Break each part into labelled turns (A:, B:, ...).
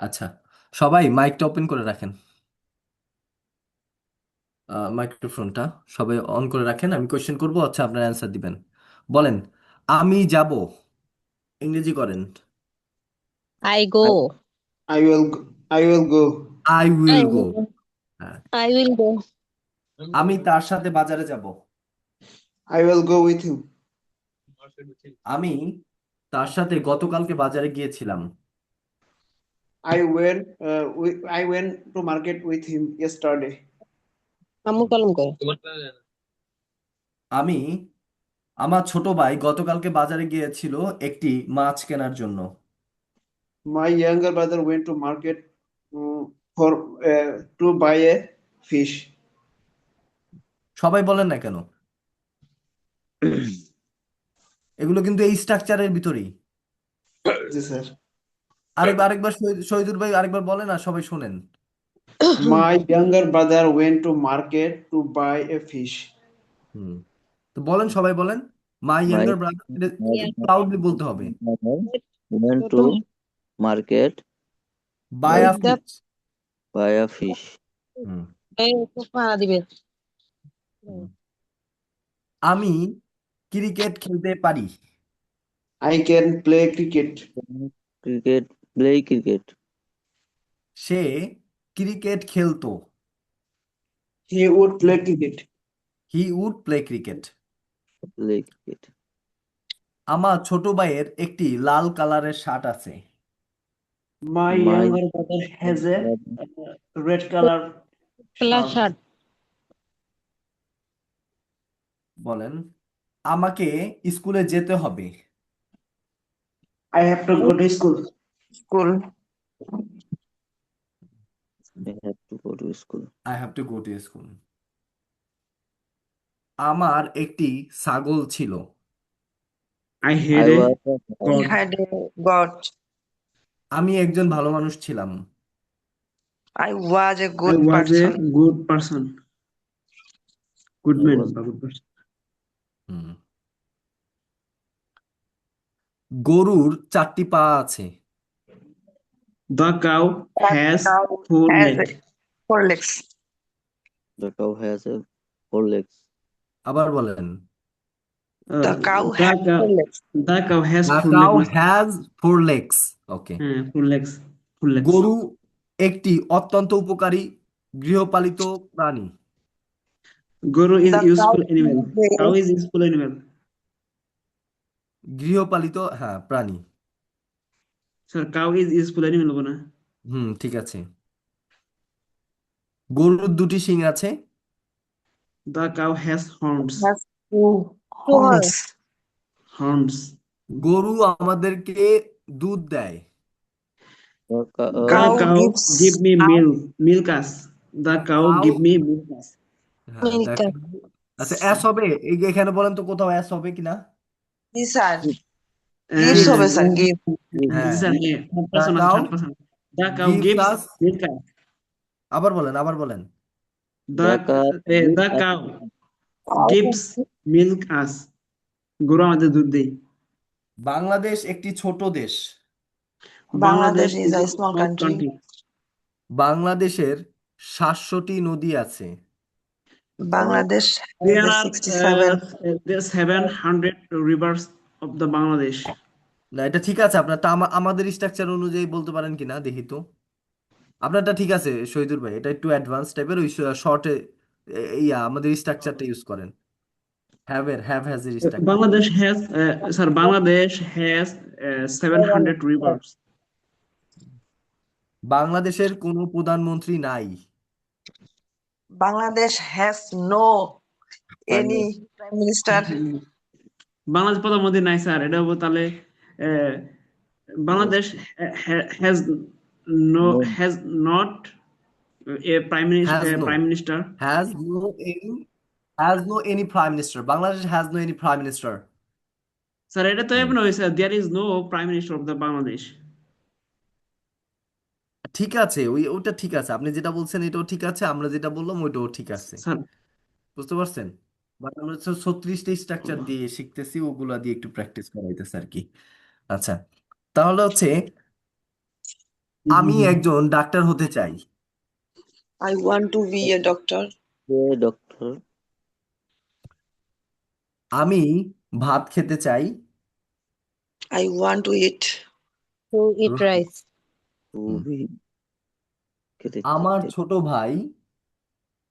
A: আচ্ছা, সবাই মাইকটা ওপেন করে রাখেন। মাইক্রোফোনটা সবাই অন করে রাখেন। আমি কোশ্চেন করব, আচ্ছা আপনার অ্যান্সার দিবেন। বলেন, আমি যাব, ইংরেজি করেন।
B: I
C: I,
B: go.
C: I will go.
A: I will
B: I
A: go.
B: will.
A: হ্যাঁ।
B: I will go.
A: আমি তার সাথে বাজারে যাব।
C: I will go with him.
A: আমি তার সাথে গতকালকে বাজারে গিয়েছিলাম।
C: I went to market with him yesterday.
B: আম্মু কলম কর।
A: আমি আমার ছোট ভাই গতকালকে বাজারে গিয়েছিল একটি মাছ কেনার জন্য।
C: My younger brother went to market for to buy a fish.
A: সবাই বলেন না কেন? এগুলো কিন্তু এই স্ট্রাকচারের ভিতরেই।
C: Yes, sir.
A: আরেকবার শহীদুর ভাই আরেকবার বলেন, আর সবাই শোনেন।
C: My younger brother went to market to buy a fish.
A: হুম, তো বলেন, সবাই বলেন। মাই
D: My
A: ইয়াঙ্গার ব্রাদার,
D: my
A: একটু প্রাউডলি বলতে হবে।
D: brother went
B: প্রথম
D: to market
A: বাই আ
B: ওইটা
A: ফিশ।
D: buy a fish.
A: হুম,
B: পাড়া দিবে।
A: হুম। আমি ক্রিকেট খেলতে পারি।
C: I can play cricket.
D: Cricket, play cricket,
A: সে ক্রিকেট খেলতো।
C: He would play cricket.
A: He would play cricket.
D: play cricket.
A: আমার ছোট ভাইয়ের একটি লাল কালারের শার্ট আছে।
C: My
D: My
C: younger brother has a
D: brother
C: red color
B: খেলার
C: shirt.
B: শার্ট।
A: বলেন, আমাকে স্কুলে যেতে হবে।
C: I have to go to school. School.
D: I have to go to school.
A: I have to go to school. আমার একটি ছাগল ছিল।
C: I
D: I
C: had a
D: was a
B: I
C: goat.
B: had a got.
A: আমি একজন ভালো মানুষ ছিলাম।
B: I was a
C: I
B: good
C: was a
B: person.
C: good person. Good
D: I
C: man.
D: was
C: বা good person.
A: হুম। গরুর 4টি পা আছে।
C: The cow
B: That
C: has
B: cow
C: four
B: has
C: legs.
B: 4 legs.
D: the cow has a 4 legs.
A: আবার বলেন।
B: The cow
C: The
B: has
C: cow,
B: 4 legs.
C: the cow has
A: the
C: four
A: cow
C: legs.
A: Has 4 legs। Okay.
C: Four legs. Four legs.
A: গরু একটি অত্যন্ত উপকারী গৃহপালিত প্রাণী।
C: Guru is
B: The cow
C: useful animal. Cow
B: is
C: is useful animal.
A: গৃহপালিত, হ্যাঁ, প্রাণী।
C: Sir, cow is useful animal বনা।
A: হুম, ঠিক আছে। গরুর 2টি শিং আছে।
C: The cow has horns.
B: has two horns.
C: Horns.
A: গরু আমাদেরকে দুধ দেয়।
D: The
C: The
B: Cow
C: cow
B: gives
C: give me
B: out
C: milk us. The
A: the
C: cow
A: cow,
C: give me milk us.
A: হ্যাঁ
B: milk.
A: দেখ। আচ্ছা, অ্যাস হবে? এখানে বলেন তো কোথাও অ্যাস হবে কিনা।
B: These are gives
A: gives.
B: হবে
C: Uh,
B: স্যার give.
C: this
A: হ্যাঁ,
C: is a third
A: the
C: person.
A: Cow
C: Third person. The cow
A: gives
C: gives
A: us.
C: milk us.
A: আবার বলেন, আবার বলেন।
D: cow gives
C: The
D: us
C: cow
B: Cow
C: gives milk us. গরু আমাদের দুধ দেয়।
A: বাংলাদেশ একটি ছোট দেশ।
C: Bangladesh
B: Bangladesh is
C: is
B: a
C: a
B: small
C: small
B: country.
C: country.
A: বাংলাদেশের 700টি নদী আছে।
B: Bangladesh
C: There
B: has a
C: are
B: 67.
C: there 700 rivers of the Bangladesh.
A: না, এটা ঠিক আছে আপনার, তা আমাদের স্ট্রাকচার অনুযায়ী বলতে পারেন কিনা দেখি তো। আপনারটা ঠিক আছে শহীদুর ভাই, এটা একটু অ্যাডভান্স টাইপের, ওই শর্টে ইয়া আমাদের স্ট্রাকচারটা ইউজ করেন। হ্যাভ হ্যাজ এর স্ট্রাকচার।
C: Bangladesh has 700 rivers.
A: বাংলাদেশের কোনো প্রধানমন্ত্রী নাই।
B: Bangladesh has no
D: prime minister.
B: any prime minister.
C: Bangladesh প্রধানমন্ত্রী নাই স্যার, এটা হবো তাহলে ah, Bangladesh has
D: No,
C: has not a
A: has no,
C: prime minister.
A: Has no any, has no any prime minister. Bangladesh has no any prime minister.
C: Sir এটা তো এমন হয়েছে, there is no prime minister of the Bangladesh.
A: ঠিক আছে, ওটা ঠিক আছে, আপনি যেটা বলছেন এটাও ঠিক আছে, আমরা যেটা বললাম ওইটাও ঠিক আছে।
C: স্যার
A: বুঝতে পারছেন? বাট আমরা 36টা স্ট্রাকচার দিয়ে শিখতেছি, ওগুলা দিয়ে একটু প্র্যাকটিস করাইতেছে আর কি। আচ্ছা, তাহলে হচ্ছে আমি একজন ডাক্তার হতে চাই।
B: I want to be a doctor.
D: doctor.
A: আমি ভাত খেতে চাই।
B: I want to eat.
E: To eat
A: রুটি।
E: rice.
D: To
A: hmm.
D: be খেতে
A: আমার
D: চাই।
A: ছোট ভাই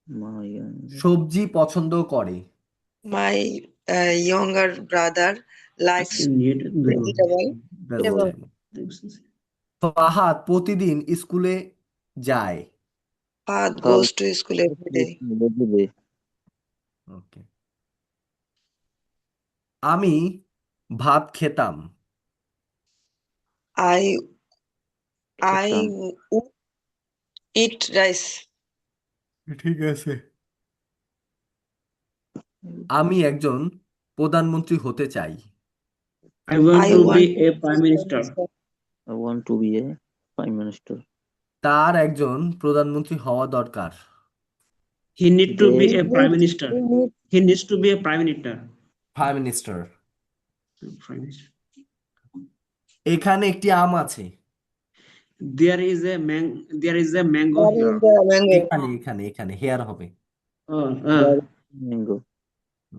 D: My younger
A: সবজি পছন্দ করে।
B: My younger brother likes vegetable.
A: That's
E: Vegetable.
A: it. Fahad প্রতিদিন স্কুলে যায়।
B: Fahad
D: How
B: goes to school every day.
D: every
A: ওকে। আমি ভাত খেতাম।
B: I
D: খেতাম।
B: would eat rice.
A: ঠিক আছে। আমি একজন প্রধানমন্ত্রী হতে চাই।
C: I want
B: I
C: to
B: want
C: be
B: to
C: a
B: be
C: prime minister.
D: I want to be a prime minister.
A: তার একজন প্রধানমন্ত্রী হওয়া দরকার।
C: He need to
D: They
C: be
B: He
C: a prime
B: needs,
C: minister.
B: he needs,
C: He needs to be a prime minister.
A: Prime minister.
C: Prime minister.
A: এখানে একটি আম আছে।
C: There is a mango
B: there
C: here.
B: is the mango.
A: এখানে এখানে এখানে hair হবে।
C: Here
D: mango.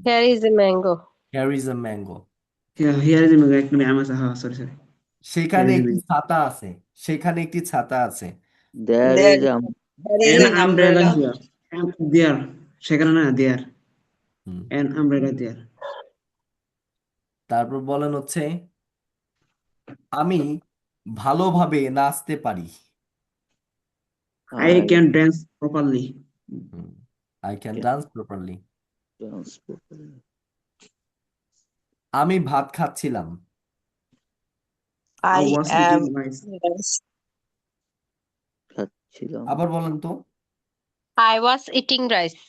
E: Here is a mango.
A: Hair is a mango.
C: here is a mango. একদম আম আছে, হ্যাঁ, sorry. Here
A: সেখানে
C: is a
A: একটি
C: mango.
A: ছাতা আছে। সেখানে একটি ছাতা আছে।
D: There
B: There,
D: is
B: there is
C: An
B: an
C: umbrella
B: umbrella.
C: here. There. সেখানে না, there.
A: Hmm.
C: An umbrella there.
A: তারপর বলেন হচ্ছে আমি ভালোভাবে নাচতে পারি।
C: I can dance properly.
A: I can dance properly.
D: dance properly.
A: আমি ভাত খাচ্ছিলাম।
C: I
B: I
C: was
B: am
C: eating rice.
B: rice.
D: খাচ্ছিলাম।
A: আবার বলেন তো।
E: I was eating rice.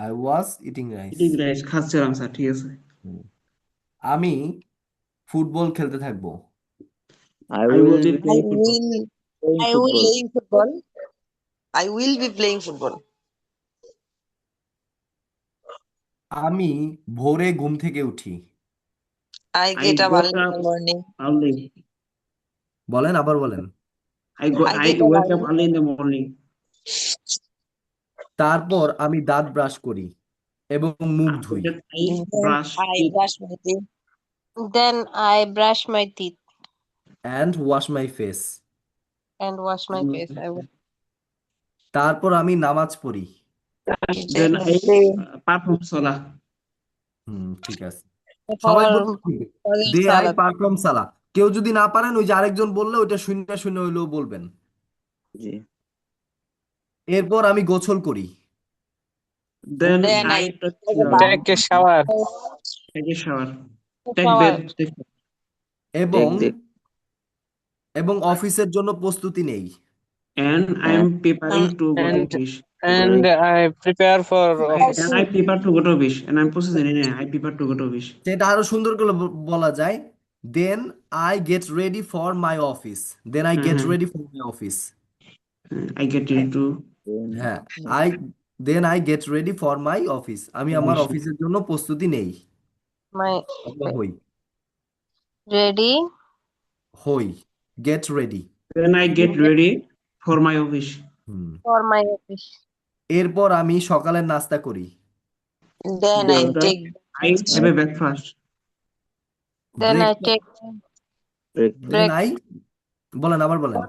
A: I was eating rice.
C: Eating rice. খাচ্ছিলাম স্যার, ঠিক আছে।
A: আমি ফুটবল খেলতে থাকবো।
D: I
C: I will
D: will
C: be
D: be
B: I
C: playing football.
B: will,
D: playing
B: I will
D: football.
B: playing football. I will be playing football.
A: আমি ভোরে ঘুম থেকে উঠি।
B: I
C: I
B: get up
C: got
B: early in
C: up
B: the morning.
C: early.
A: বলেন, আবার বলেন।
B: I
C: I
B: get up
C: wake up
B: early.
C: early in the morning.
A: তারপর আমি দাঁত ব্রাশ করি এবং মুখ
C: After
A: ধুই।
C: that, I
B: Then
C: brush
B: I
C: teeth
B: brush my teeth.
E: Then I brush my teeth
A: and wash my face.
E: and wash my
C: and
E: face.
A: তারপর আমি নামাজ পড়ি।
C: then
B: Then
C: I
B: pray
C: perform salah.
A: ঠিক আছে। সবাই
E: For
A: বলতে
B: Fajr
A: দে আই
B: salat.
A: পারফর্ম সালা। কেউ যদি না পারেন ওই যে আরেকজন বললে ওইটা শূন্য শূন্য হইলেও বলবেন।
D: জি।
A: এরপর আমি গোসল করি
C: Then
B: Then
C: I
B: I
C: touch
B: take a bath.
F: Take a shower.
C: take a shower. Take
E: shower.
C: bath.
A: এবং
D: দেখ
A: এবং অফিসের জন্য প্রস্তুতি নেই।
C: And I'm preparing to go to
F: And
C: office.
F: I prepare for office.
C: And I prepare to go to office. And I'm processing it. I prepare to go to office.
A: সেটা আরো সুন্দর করে বলা যায়, then I get ready for my office. Then I get
C: Uh-huh.
A: Ready for my office.
C: I get into
A: হ্যাঁ, I I get ready for my office. আমি আমার
C: office.
A: অফিসের জন্য প্রস্তুতি নেই।
E: My
A: অথবা হই।
E: ready
A: হই, get ready.
C: Then I get ready for my office.
E: for my office.
A: এরপর আমি সকালের নাস্তা করি।
B: Then I
C: After
B: take
C: I have a breakfast.
E: Then I
A: breakfast,
E: take
D: breakfast.
A: Then
E: break.
A: I বলেন, আবার বলেন।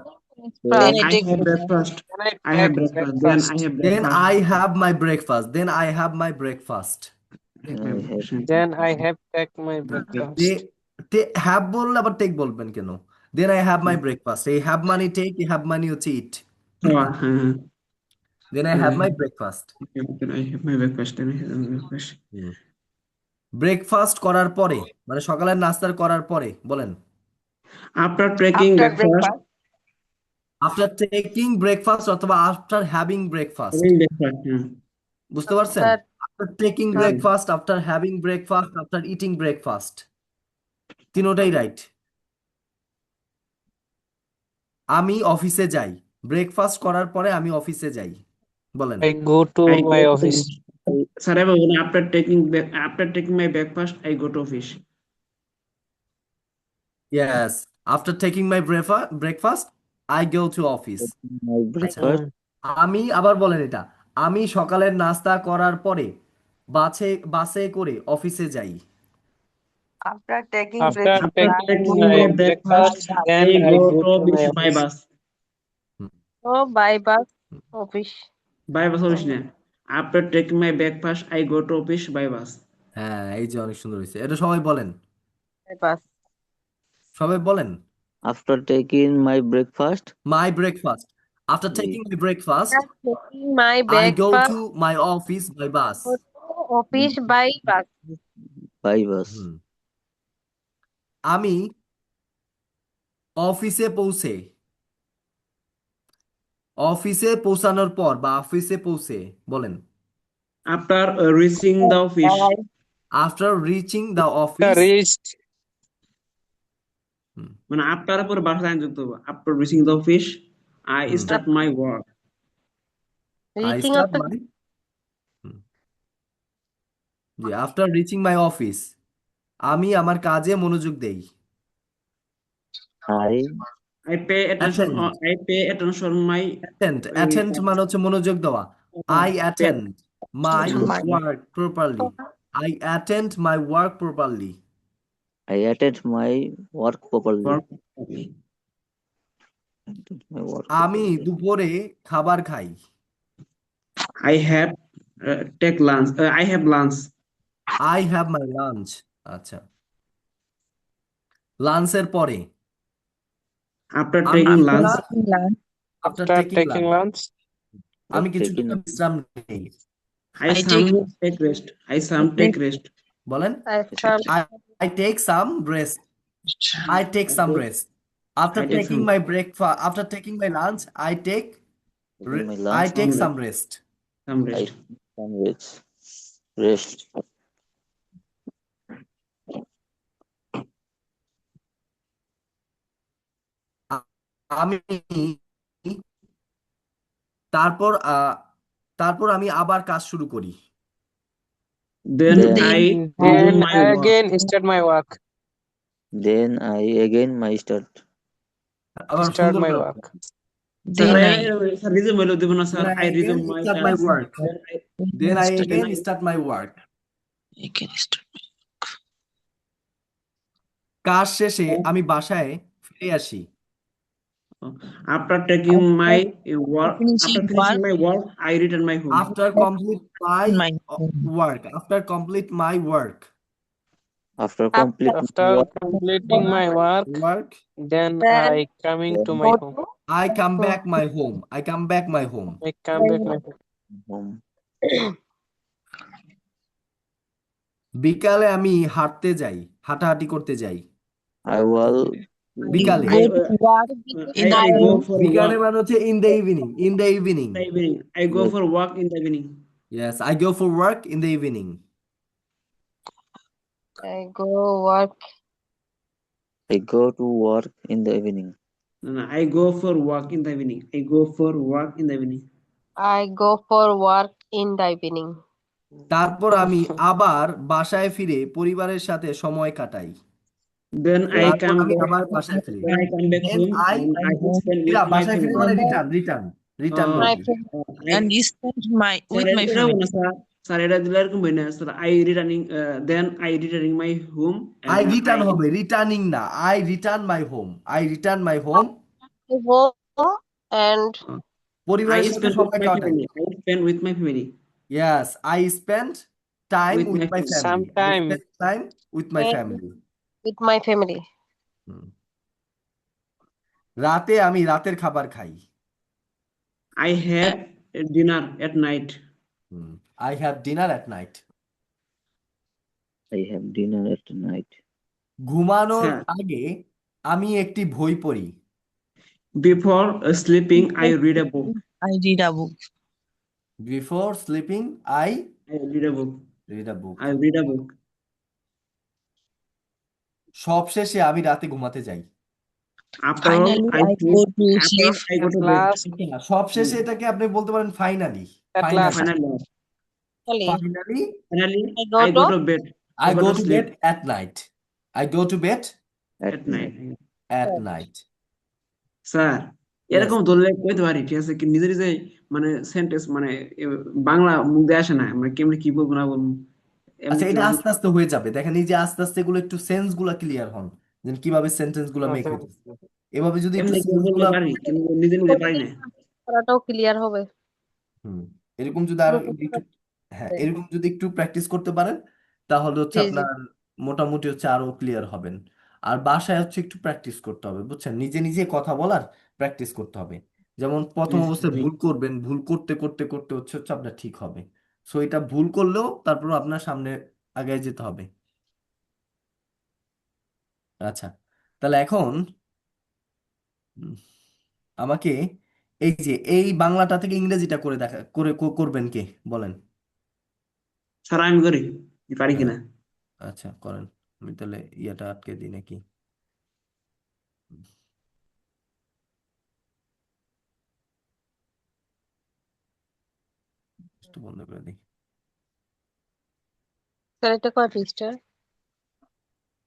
B: then
C: I
B: I take
C: have breakfast.
F: Can I
C: I have
F: take
C: breakfast. Then
F: breakfast?
C: I have
A: then
C: breakfast.
A: I have my breakfast. Then I have my breakfast.
F: Then I have take my breakfast.
A: Have বললে আবার take বলবেন কেন? Then I have my breakfast. এই have মানি take, এই have মানি হচ্ছে eat. Then I have my breakfast.
C: Then I have my breakfast. Then I have my breakfast.
A: Breakfast করার পরে মানে সকালের নাস্তার করার পরে বলেন।
C: After taking
B: after
C: breakfast,
B: breakfast.
A: After taking breakfast অথবা after having breakfast.
C: having breakfast.
A: বুঝতে পারছেন?
E: After
A: after taking
C: hmm.
A: Breakfast, after having breakfast, after eating breakfast, তিনোটাই রাইট। আমি অফিসে যাই। ব্রেকফাস্ট করার পরে আমি অফিসে যাই, বলেন।
F: I go to
C: I
F: my
C: go to
F: office.
C: Sir, after taking my breakfast, I go to office.
A: Yes, After taking my breakfast, I go to office.
D: My breakfast.
A: আমি আবার বলেন এটা, আমি সকালের নাস্তা করার পরে বাসে করে অফিসে যাই।
B: After taking
F: After
B: breakfast,
C: After
F: taking
C: taking
F: my
C: my
F: breakfast,
C: breakfast,
F: then
C: I
F: I
C: go
F: go
C: to
F: to my
C: office by
F: office.
C: bus.
E: So by bus office.
C: By bus হইস না। After taking my breakfast, I go to office by bus.
A: হ্যাঁ, এই যে অনেক সুন্দর হয়েছে, এটা সবাই বলেন,
E: By bus.
A: সবাই বলেন।
D: After taking my breakfast.
A: My breakfast. After
D: G.
A: taking my breakfast,
E: After taking my
A: I go
E: breakfast,
A: to my office by bus.
E: go to office by bus.
D: By bus.
A: হুম। আমি অফিসে পৌঁছানোর পর বা অফিসে পৌঁছে বলেন।
C: After reaching the office,
E: By
A: After reaching the
F: After
A: office,
F: reached,
C: মানে after এর পরে বাসা লাইন যুক্ত হবে। After reaching the office, I start my work.
A: I
E: reaching
A: start
E: of the
A: my G, after reaching my office, আমি আমার কাজে মনোযোগ দেই।
D: I
C: I pay attention.
A: Attend.
C: I pay attention my
A: Attend মানে হচ্ছে মনোযোগ দেওয়া। I attend my
B: my
A: work properly. I attend my work properly.
D: attend my work properly.
C: work.
D: Attend my work
A: আমি
D: properly.
A: দুপুরে খাবার খাই।
C: I have take lunch. I have lunch.
A: I have my lunch. আচ্ছা, লাঞ্চের পরে
C: After
A: আমি
C: taking lunch,
A: after
F: after
A: taking
F: taking
A: lunch,
F: lunch,
A: আমি
D: After
A: কিছুটা
D: taking-
A: বিশ্রাম নেই।
C: I some take rest. I some take rest.
A: বলেন,
E: I some
A: I take some rest. I take some rest. After
C: I take
A: taking
C: some-
A: my breakfast, after taking my lunch,
D: Taking my
A: I
D: lunch.
A: take
C: Some
A: some rest.
C: Some
D: I
C: rest.
D: some rest.
A: আমি তারপর আমি আবার কাজ শুরু করি।
C: Then
D: Then-
C: I
F: then
C: resume my
F: I
C: work.
F: again start my work.
D: Then I again my start.
A: আবার
F: Start
A: সুন্দর
F: my
A: করে
F: work.
C: Sir, resume হলো দিব না sir.
A: Then
C: I
A: I
C: resume
A: again
C: my
A: start my
C: task.
A: work. Then I again start my work. কাজ শেষে আমি বাসায় ফিরে আসি।
C: After taking my work, after finishing my work, I return my home.
A: After complete my work. After complete my work.
D: After complete
F: After
D: work,
F: completing my work, then
E: Then
F: I coming to my
E: go
F: home.
E: to
A: I come back my home. I come back my home.
F: I come back my home.
D: home.
A: বিকালে আমি হাঁটাহাঁটি করতে যাই।
D: I will
A: বিকালে
C: I go for
A: বিকালে
C: walk
A: মানে হচ্ছে in the evening.
C: in the evening. I go for walk in the evening.
A: Yes, I go for work in the evening.
E: I go work.
D: I go to work in the evening.
C: No, I go for walk in the evening. I go for walk in the evening.
E: I go for work in the evening.
A: তারপর আমি আবার বাসায় ফিরে পরিবারের সাথে সময় কাটাই।
C: Then I
A: তারপর
C: come
A: আমি
C: back.
A: আবার বাসায় ফিরি।
C: Then I come back
A: Then
C: home
A: I
C: and I will spend with my
A: বাসায় ফিরে মানে
C: family.
A: রিটার্ন
C: Uh,
E: My
A: বলছি।
E: friend,
G: And spend with my
C: Sir,
G: family.
C: Sir, এটা দিলে এরকম হয় না sir. I returning then I returning my home and
A: I return হবে, রিটার্নিং না। I return my home. I return my home.
E: I home and
C: I
A: পরিবারের সাথে
C: spend with
A: সময়
C: my
A: কাটাই।
C: family. I spend with my family.
A: Yes, I spend time
C: With
A: with
C: my
A: my
C: family.
A: family. I
F: Sometime.
A: spend time with my
E: Time.
A: family.
E: with my family.
A: রাতে আমি রাতের খাবার খাই।
C: I have dinner at night.
A: I have dinner at night.
D: I have dinner at night.
A: ঘুমানোর
C: Sir.
A: আগে আমি একটি বই পড়ি।
C: Before sleeping, I read a book.
G: I read a book.
A: Before sleeping, I
C: read a book.
A: read a book.
C: I read a book.
A: সবশেষে আমি রাতে ঘুমাতে যাই।
C: After all,
G: Finally,
C: I
G: I
C: sleep.
G: go to
C: After
G: sleep.
C: I go
F: At
C: to bed.
F: last,
A: সবশেষে এটাকে আপনি বলতে পারেন finally.
F: At last.
C: Finally,
A: finally
E: I
C: I go
E: go
C: to bed.
A: I go to
C: sleep
A: bed at night. I go to bed
C: at night.
A: at
E: Right.
A: night.
C: Sir
A: Yes.
C: এরকম ধরলে কইতে পারি, ঠিক আছে, কি নিজে নিজে মানে সেন্টেন্স মানে বাংলা মুখ দিয়ে আসে না, মানে কেমনে কি বলবো না বলবো এমন
A: আচ্ছা,
C: কি
A: এটা
C: অবস্থা।
A: আস্তে আস্তে হয়ে যাবে, দেখেন এই যে আস্তে আস্তে এগুলো একটু সেন্স গুলা ক্লিয়ার হন, যে কিভাবে সেন্টেন্স গুলা মেক হইতেছে। এভাবে যদি একটু
C: এমনি কেউ
A: সেন্স
C: বললে
A: গুলা,
C: পারি, কিন্তু নিজে নিজে পারি না।
E: করাটাও ক্লিয়ার হবে।
A: হুম, এরকম যদি আর
E: পুরোপুরি
A: একটু, হ্যাঁ,
E: হবে।
A: এরকম যদি একটু প্র্যাকটিস করতে পারেন, তাহলে হচ্ছে
E: জি জি।
A: আপনার মোটামুটি হচ্ছে আরো ক্লিয়ার হবেন। আর বাসায় হচ্ছে একটু প্র্যাকটিস করতে হবে, বুঝছেন, নিজে নিজে কথা বলার প্র্যাকটিস করতে হবে। যেমন প্রথম অবস্থায় ভুল করবেন, ভুল করতে করতে করতে হচ্ছে হচ্ছে আপনার ঠিক হবে। সো এটা ভুল করলেও তারপর আপনার সামনে আগায় যেতে হবে। আচ্ছা, তাহলে এখন উম, আমাকে এই যে এই বাংলাটা থেকে ইংরেজিটা করে দেখা করবেন কে, বলেন।
C: স্যার আমি করি, পারি
A: হ্যাঁ,
C: কিনা।
A: আচ্ছা করেন। আমি তাহলে ইয়াটা আটকে দিই নাকি, একটু বন্ধ করে দিই।
E: স্যার এটা কয় পৃষ্ঠা?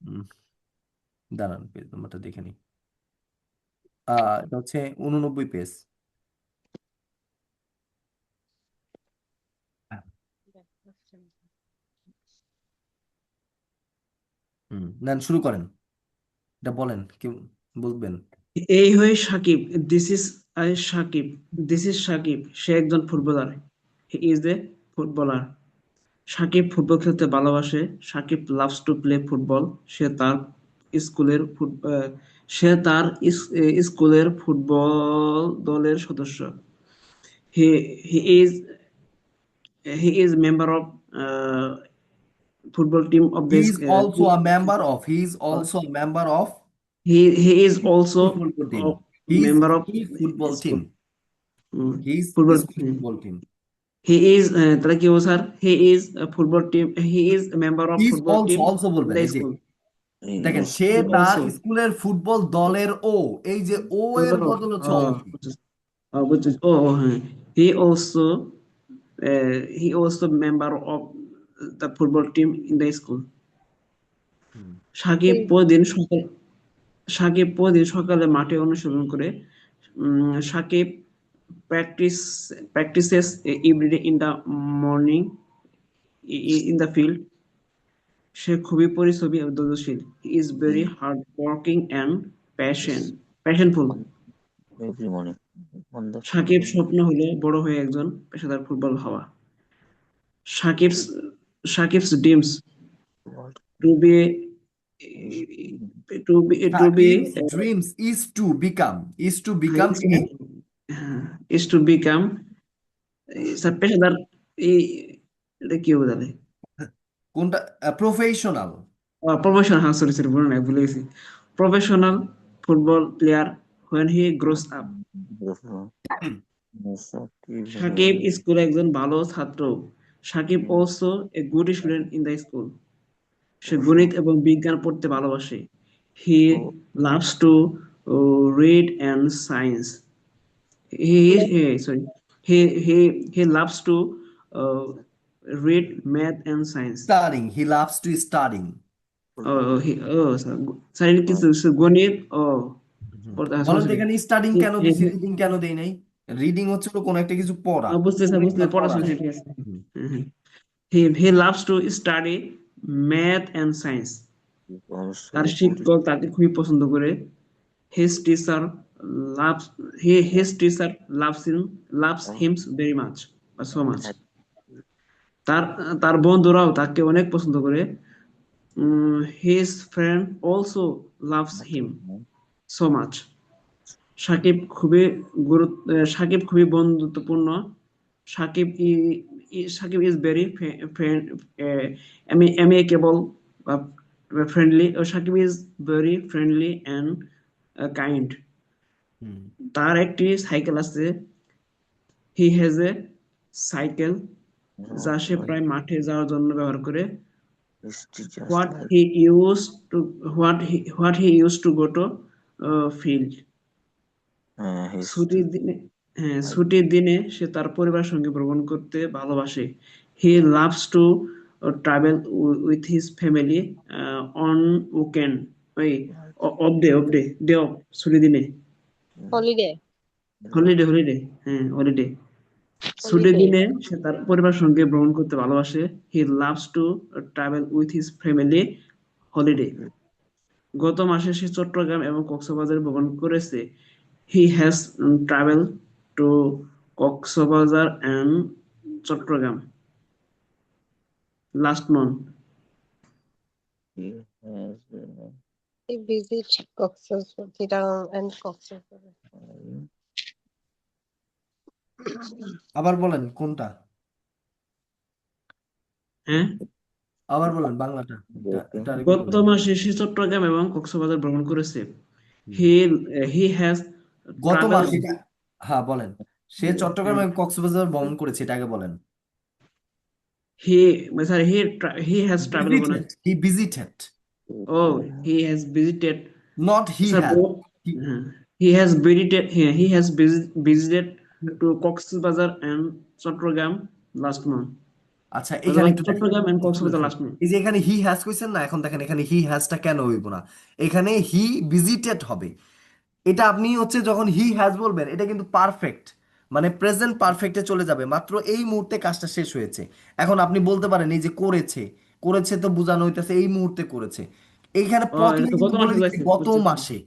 A: হুম, দাঁড়ান পেজ নাম্বারটা দেখে নিই। এটা হচ্ছে 89 পেজ। নেন শুরু করেন, এটা বলেন কি বলবেন।
C: এই হয়ে Sakib, this is I Sakib, this is Sakib, সে একজন footballer, he is a footballer. Sakib football খেলতে ভালোবাসে, Sakib loves to play football, সে তার স্কুলের সে তার স্কুলের ফুটবল দলের সদস্য। He he is he is member of football team of
A: he
C: this
A: is also a member of, he is also a member of
C: he is also
A: football team,
C: a
A: he is
C: member of
A: football team,
C: school.
A: He is
C: Football.
A: School football team,
C: He is তাহলে কি হবে sir? He is a football team. He is a member of
A: he is
C: football
A: also,
C: team
A: also
C: in
A: বলবেন,
C: the
A: এই যে
C: school.
A: দেখেন
D: Yes.
A: Say
C: He
A: তার
C: also.
A: স্কুলের football দলের ও, এই যে ও এর বদল হচ্ছে অংশ।
C: হ্যাঁ। He also he also member of the football team in the school.
A: হুম।
C: সাকিব
E: এই
C: প্রতিদিন সকাল সাকিব প্রতিদিন সকালে মাঠে অনুশীলন করে। Shakib practice practices every day in the morning in the field. সে খুবই পরিশ্রমী এবং ধৈর্যশীল। He is very hardworking and passionful.
D: Every morning on the
C: Shakib স্বপ্ন হলো বড় হয়ে একজন পেশাদার ফুটবল হওয়া। সাকিব's সাকিব's dreams
D: world.
C: to be
A: সাকিব's dreams is to become a,
C: is to become পেশাদার এই এটা কি বোঝালে?
A: কোনটা, প্রফেশনাল।
C: প্রফেশনাল, হ্যাঁ সরি সরি বলে নাই, ভুলে গেছি। Professional football player when he grows up. Sakib স্কুলে একজন ভালো ছাত্র। Shakib also a good student in the school. সে গণিত এবং বিজ্ঞান পড়তে ভালোবাসে। He loves to read and science. Sorry. He loves to uh, read math and science.
A: He loves to studying.
C: Sir কিছু গণিত
A: বলেন তো এখানে স্টাডিং কেন দিছি,
C: সরি,
A: রিডিং কেন দেই নাই? রিডিং হচ্ছে তো কোনো একটা কিছু পড়া,
C: বুঝতেছে
A: কোনো
C: বুঝতে
A: একটা পড়া।
C: পড়াশোনা ঠিক আছে।
A: হুম,
C: He loves to study math and science. তার শিক্ষক তাকে খুবই পছন্দ করে। His teacher loves his teacher loves him very much or so much. তার তার বন্ধুরাও তাকে অনেক পছন্দ করে। His friend also loves him so much. Shakib খুবই বন্ধুত্বপূর্ণ। Shakib is very amicable, friendly. Shakib is very friendly and kind.
A: হুম,
C: তার একটি সাইকেল আছে। He has a cycle যা সে প্রায় মাঠে যাওয়ার জন্য ব্যবহার করে। What he used to go to field. ছুটির দিনে সে তার পরিবারের সঙ্গে ভ্রমণ করতে ভালোবাসে। He loves to travel with his family on day off, ছুটির দিনে,
E: হলিডে
C: হলিডে, হ্যাঁ হলিডে। ছুটির
E: হলিডে
C: দিনে সে তার পরিবারের সঙ্গে ভ্রমণ করতে ভালোবাসে। He loves to travel with his family holiday. গত মাসে সে চট্টগ্রাম এবং কক্সবাজার ভ্রমণ করেছে। He has travel to Cox's Bazar and Chattogram last month.
D: He has
E: he visit Chittagong and Coxsazar.
A: আবার বলেন কোনটা,
C: হ্যাঁ,
A: আবার বলেন বাংলাটা, এটা আরেকটু
C: গত
A: বলেন।
C: মাসে সে চট্টগ্রাম এবং কক্সবাজার ভ্রমণ করেছে।
A: হুম।
C: হি হি হ্যাজ
A: গত
C: ট্রাভেল
A: মাসে, হ্যাঁ বলেন, সে চট্টগ্রাম এবং কক্সবাজার ভ্রমণ করেছে, এটা আগে বলেন।
C: He sorry he has travel হবে না।
A: ভিজিটেড,
C: ও he has visited,
A: not he
C: sir
A: has.
C: He has visited to Cox's Bazar and Chattogram last month,
A: আচ্ছা এখানে
C: অথবা
A: একটু দেখেন,
C: চট্টগ্রাম এন্ড
A: একটু
C: কক্সবাজার
A: দেখেন,
C: লাস্ট মান্থ।
A: এই যে এখানে হি হ্যাজ কইছেন না, এখন দেখেন এখানে হি হ্যাজটা কেন হইব না, এখানে হি ভিজিটেড হবে। এটা আপনি হচ্ছে যখন হি হ্যাজ বলবেন, এটা কিন্তু পারফেক্ট, মানে প্রেজেন্ট পারফেক্টে চলে যাবে, মাত্র এই মুহূর্তে কাজটা শেষ হয়েছে। এখন আপনি বলতে পারেন এই যে করেছে, করেছে তো বোঝানো হইতেছে এই মুহূর্তে করেছে, এইখানে
C: ও
A: প্রথমে
C: এটা তো
A: কিন্তু
C: গত
A: বলে
C: মাসে
A: দিচ্ছে
C: যাইছে,
A: গত
C: বুঝতে পারছি।
A: মাসে।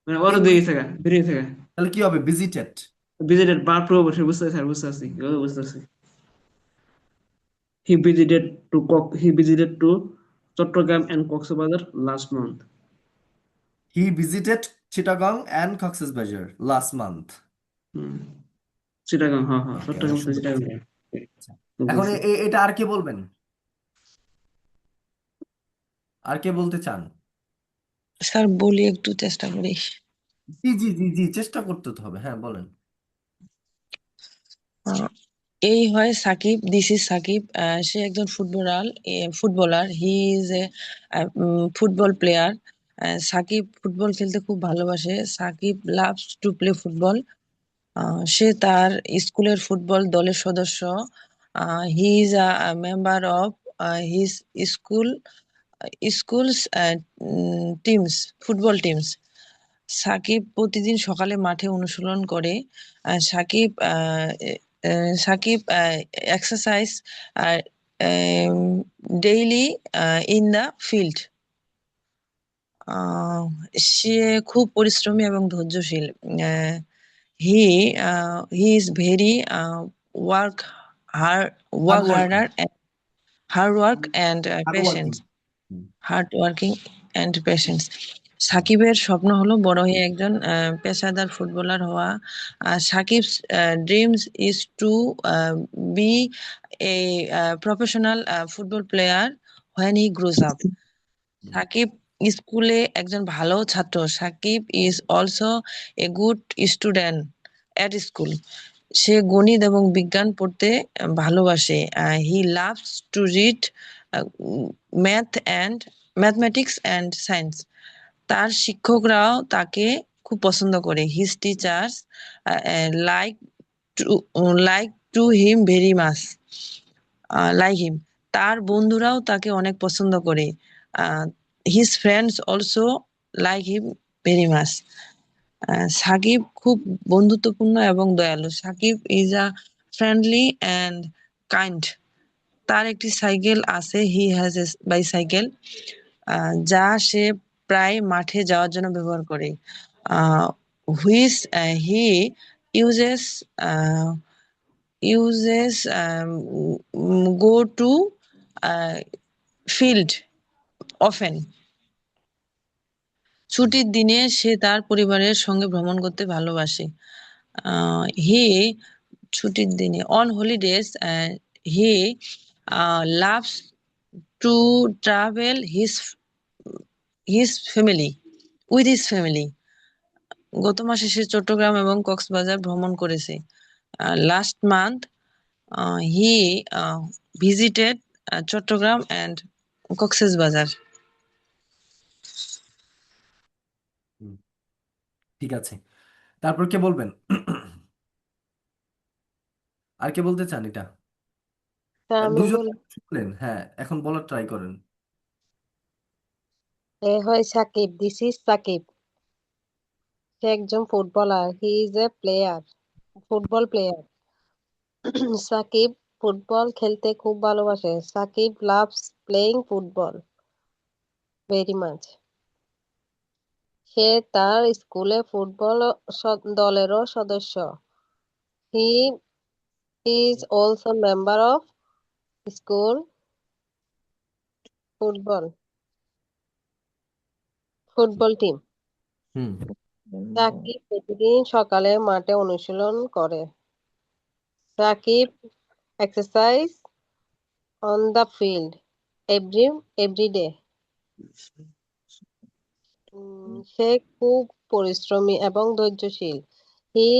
C: মানে ওর
A: এই
C: দিয়ে গেছে গা, বেরিয়ে গেছে গা।
A: তাহলে কি হবে, ভিজিটেড।
C: ভিজিটেড বার প্রো বসে, বুঝতে পারছি স্যার, বুঝতে পারছি, এগুলো বুঝতে পারছি। He visited to Chattogram and Cox's Bazar last month.
A: He visited Chittagong and Cox's Bazar last month.
C: হুম, চিটাগাং, হ্যাঁ হ্যাঁ,
A: ওকে,
C: চট্টগ্রাম
A: অনেক
C: থেকে
A: সুন্দর
C: চিটাগাং।
A: বলছেন। আচ্ছা, এখন
C: বলছি
A: এটা আর কে বলবেন, আর কে বলতে চান?
G: স্যার বলি, একটু চেষ্টা করি।
A: জি জি জি জি, চেষ্টা করতে তো হবে, হ্যাঁ বলেন।
G: আহ, এই হয় সাকিব, দিস ইজ সাকিব। সে একজন footballer. He is a football player. Sakib football খেলতে খুব ভালোবাসে। Sakib loves to play football. সে তার স্কুলের ফুটবল দলের সদস্য। He is a member of his school schools teams, football teams. Sakib প্রতিদিন সকালে মাঠে অনুশীলন করে। Sakib Sakib exercise daily in the field. সে খুব পরিশ্রমী এবং ধৈর্যশীল। He he is very work hard
A: hard
G: work
A: working,
G: harder hard work and
A: hard
G: patience.
A: Working.
G: Hard working and patience. সাকিবের স্বপ্ন হলো বড় হয়ে একজন পেশাদার ফুটবলার হওয়া। Sakib's dreams is to be a professional football player when he grows up. Sakib স্কুলে একজন ভালো ছাত্র। Sakib is also a good student at school. সে গণিত এবং বিজ্ঞান পড়তে ভালোবাসে। He loves to read math and mathematics and science. তার শিক্ষকরাও তাকে খুব পছন্দ করে। His teachers like to like to him very much. Like him. তার বন্ধুরাও তাকে অনেক পছন্দ করে। His friends also like him very much. Sakib খুব বন্ধুত্বপূর্ণ এবং দয়ালু। Sakib is a friendly and kind. তার একটি সাইকেল আছে। হি হ্যাজ এ বাইসাইকেল, যা সে প্রায় মাঠে যাওয়ার জন্য ব্যবহার করে। Which he uses uses go to field often. ছুটির দিনে সে তার পরিবারের সঙ্গে ভ্রমণ করতে ভালোবাসে। হি ছুটির দিনে on holidays he loves to travel his family with his family. গত মাসে সে চট্টগ্রাম এবং কক্সবাজার ভ্রমণ করেছে। Last month he visited Chattogram and Cox's Bazar.
A: হুম, ঠিক আছে, তারপর কে বলবেন? আর কে বলতে চান এটা?
E: তা আমি
A: দুজন
E: বলি,
A: শুনলেন, হ্যাঁ এখন বলার ট্রাই করেন।
E: এ হয় সাকিব, দিস ইজ সাকিব। সে একজন footballer, he is a player, football player. Sakib football খেলতে খুব ভালোবাসে। Sakib loves playing football very much. সে তার স্কুলে ফুটবল দলেরও সদস্য। He is also member of school football team.
A: হুম
E: সাকিব প্রতিদিন সকালে মাঠে অনুশীলন করে। Sakib exercise on the field every day. সে খুব পরিশ্রমী এবং ধৈর্যশীল। He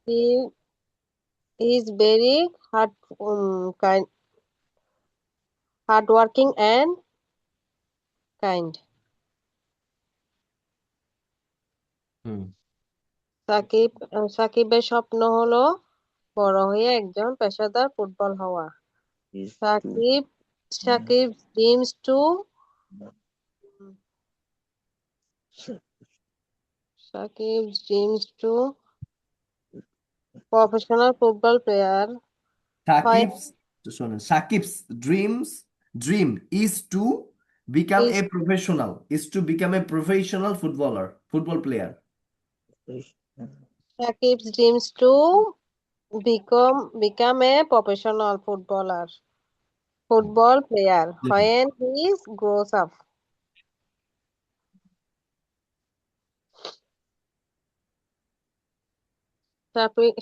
E: he is very hard working and kind.
A: হুম
E: সাকিবের স্বপ্ন হলো বড় হয়ে একজন পেশাদার ফুটবল হওয়া।
D: Is to
E: Shakib dreams to Sakib dreams to professional football player. হয়
A: সাকিবস শোনেন Shakib's dream is to become
E: is
A: A professional football player
E: Sakib's dreams to become a professional football player when he grows up.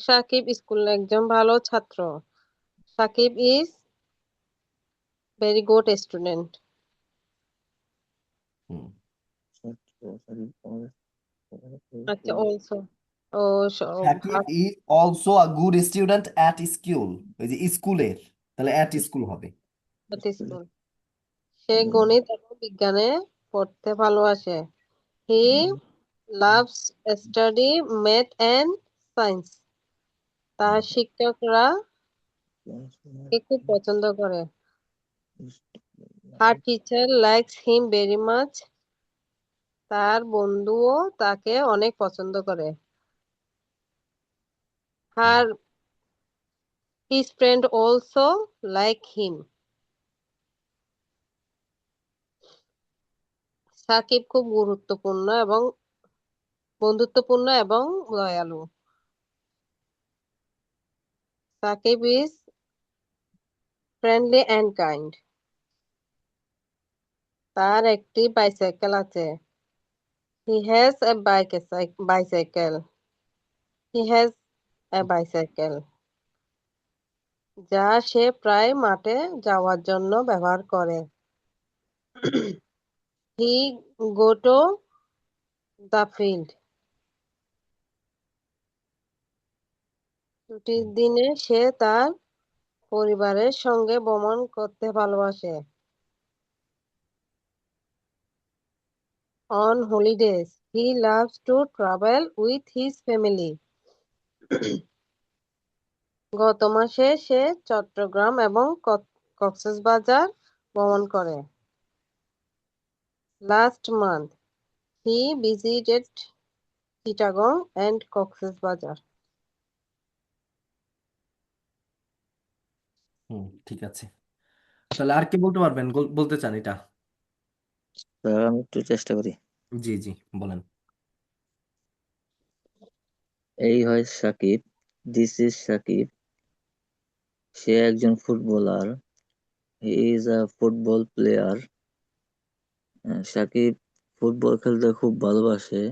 E: Sakib স্কুলের একজন ভালো ছাত্র। Sakib is very good student. আচ্ছা also ও
A: Sakib is also a good student at school, ওই যে স্কুলের, তাহলে অ্যাট স্কুল হবে।
E: স্কুল। সে গণিত এবং বিজ্ঞানে পড়তে ভালোবাসে। He loves study math and science. তার শিক্ষকরা একে খুব পছন্দ করে। Her teacher likes him very much. তার বন্ধুও তাকে অনেক পছন্দ করে। Her his friend also like him. Shakib খুব বন্ধুত্বপূর্ণ এবং দয়ালু। Sakib is friendly and kind. তার একটি বাইসাইকেল আছে। He has a bicycle. He has a bicycle. যা সে প্রায় মাঠে যাওয়ার জন্য ব্যবহার করে। He go to the field. ছুটির দিনে সে তার পরিবারের সঙ্গে ভ্রমণ করতে ভালোবাসে। On holidays he loves to travel with his family. গত মাসে সে চট্টগ্রাম এবং কক্সবাজার ভ্রমণ করে। Last month he visited Chittagong and Cox's Bazar.
A: ঠিক আছে, তাহলে আর কি বলতে পারবেন, বলতে চান এটা?
D: স্যার আমি একটু চেষ্টা করি।
A: জি জি বলেন।
D: এই হয় সাকিব, দিস ইজ সাকিব। সে একজন footballer, he is a football player. Sakib football খেলতে খুব ভালোবাসে।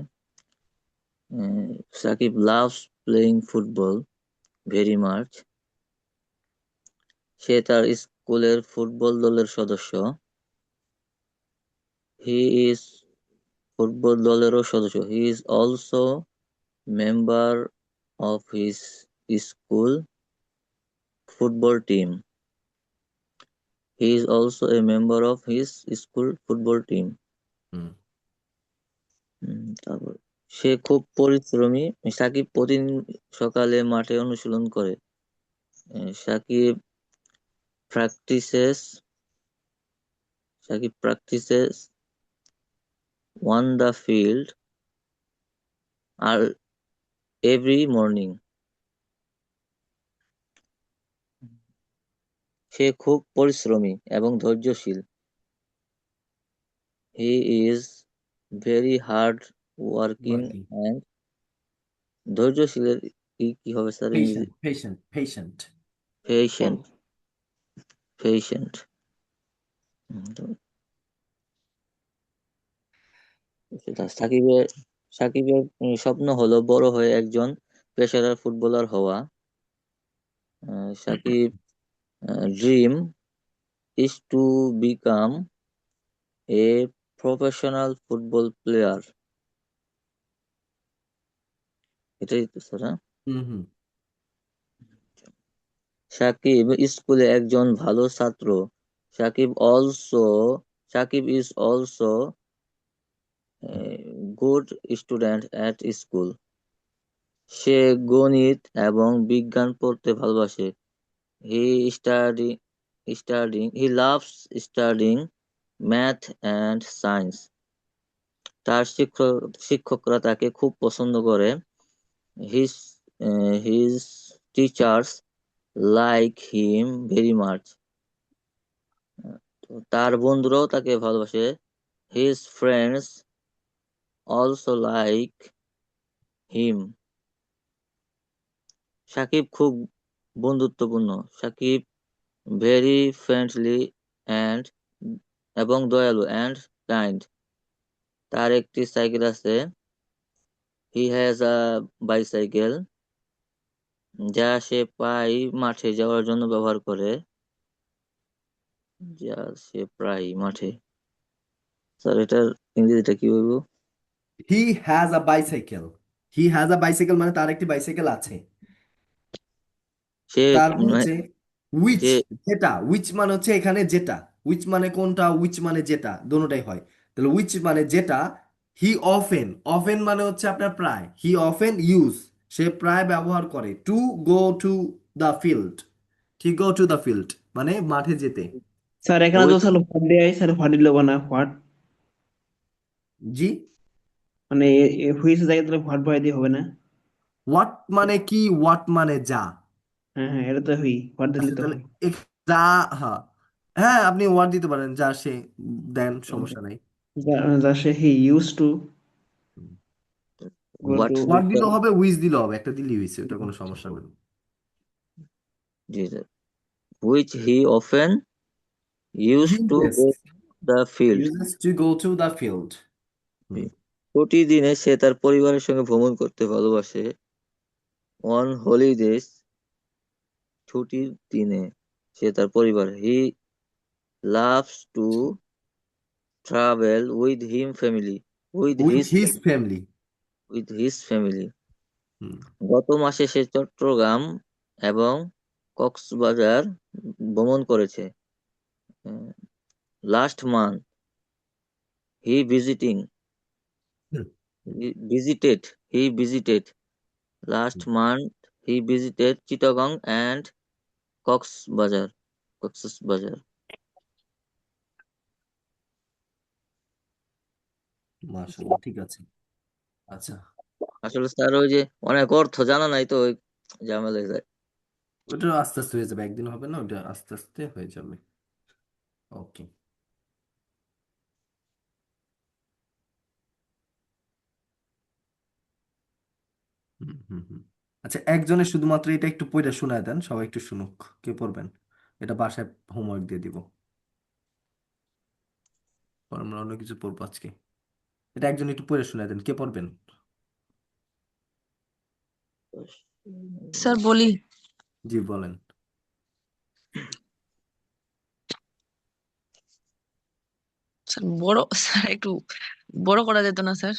D: Sakib loves playing football very much. সে তার স্কুলের ফুটবল দলের সদস্য। হি ইজ ফুটবল দলেরও সদস্য। He is also member of his school football team. He is also a member of his school football team.
A: হুম
D: তারপর সে খুব পরিশ্রমী। সাকিব প্রতিদিন সকালে মাঠে অনুশীলন করে। Shakib practices Shakib practices on the field every morning. সে খুব পরিশ্রমী এবং ধৈর্যশীল। He is very hard working
A: Working.
D: and ধৈর্যশীলের কি হবে স্যার ইংরেজি?
A: Patient.
D: Patient. Patient. সাকিবের স্বপ্ন হলো বড় হয়ে একজন পেশাদার ফুটবলার হওয়া। Shakib dream is to become a professional football player. এটাই তো স্যার, হ্যাঁ?
A: হুম।
D: সাকিব স্কুলে একজন ভালো ছাত্র। Shakib is also a good student at school. সে গণিত এবং বিজ্ঞান পড়তে ভালোবাসে। He loves studying math and science. তার শিক্ষকরা তাকে খুব পছন্দ করে। His teachers like him very much. তার বন্ধুরাও তাকে ভালোবাসে। His friends also like him. Shakib খুব বন্ধুত্বপূর্ণ। সাকিব very friendly এবং দয়ালু and kind. তার একটি সাইকেল আছে। He has a bicycle, যা সে প্রায় মাঠে যাওয়ার জন্য ব্যবহার করে। স্যার এটার ইংরেজিটা কি বলবো?
A: He has a bicycle. He has a bicycle মানে তার একটি বাইসাইকেল আছে।
D: সে
A: তারপর হচ্ছে which,
D: যে
A: যেটা, which মানে হচ্ছে এখানে যেটা, which মানে কোনটা, which মানে যেটা, দোনোটাই হয়। তাহলে which মানে যেটা, he often মানে হচ্ছে আপনার প্রায়, he often use, সে প্রায় ব্যবহার করে, to go to the field, to go to the field মানে মাঠে যেতে।
C: স্যার এখানে তো
D: which
C: স্যার হোয়াট দেয়, স্যার হোয়াট দিল না হোয়াট,
A: জি,
C: মানে হুইচ জায়গায় তাহলে হোয়াট বয় দিয়ে হবে না?
A: what মানে কি, what মানে যা।
C: হ্যাঁ এটা তো হোয়াট দিলে
A: আচ্ছা
C: তো
A: তাহলে
C: হয়।
A: যা, হ্যাঁ হ্যাঁ আপনি ওয়ার্ড দিতে পারেন, যা সে দেন, সমস্যা নাই।
C: যা সে he use to go
D: what
C: to.
A: Word দিলেও হবে, উইজ দিলেও হবে, একটা দিলেই হয়েছে, ওটা কোনো সমস্যা হবে না।
D: which he often used to
A: Uses,
D: go the field.
A: uses to go to the field.
D: প্রতিদিনে সে তার পরিবারের সঙ্গে ভ্রমণ করতে ভালোবাসে। on holidays, ছুটির দিনে সে তার পরিবার। he loves to travel with him family with
A: With
D: his
A: his family.
D: family.
A: হুম,
D: গত মাসে সে চট্টগ্রাম এবং কক্সবাজার ভ্রমণ করেছে। Last month he visiting
A: hmm,
D: he visited last month he visited Chittagong and Cox's Bazar.
A: মাশাআল্লাহ, ঠিক আছে। আচ্ছা,
D: আসলে স্যার ওই যে অনেক অর্থ জানা নাই তো ওই ঝামেলায় যায়।
A: ওটা আস্তে আস্তে হয়ে যাবে, একদিন হবে না, ওটা আস্তে আস্তে হয়ে যাবে। ওকে। হুম। আচ্ছা, একজনের শুধুমাত্র এটা একটু পড়ে শোনায় দেন, সবাই একটু শুনুক। কে পড়বেন? এটা বাসায় হোমওয়ার্ক দিয়ে দিব, পরে আমরা অন্য কিছু পড়বো আজকে। এটা একজন একটু পড়ে শোনায় দেন, কে পড়বেন?
G: স্যার বলি।
A: জি বলেন।
G: স্যার বড়, স্যার একটু বড় করা যেত না স্যার?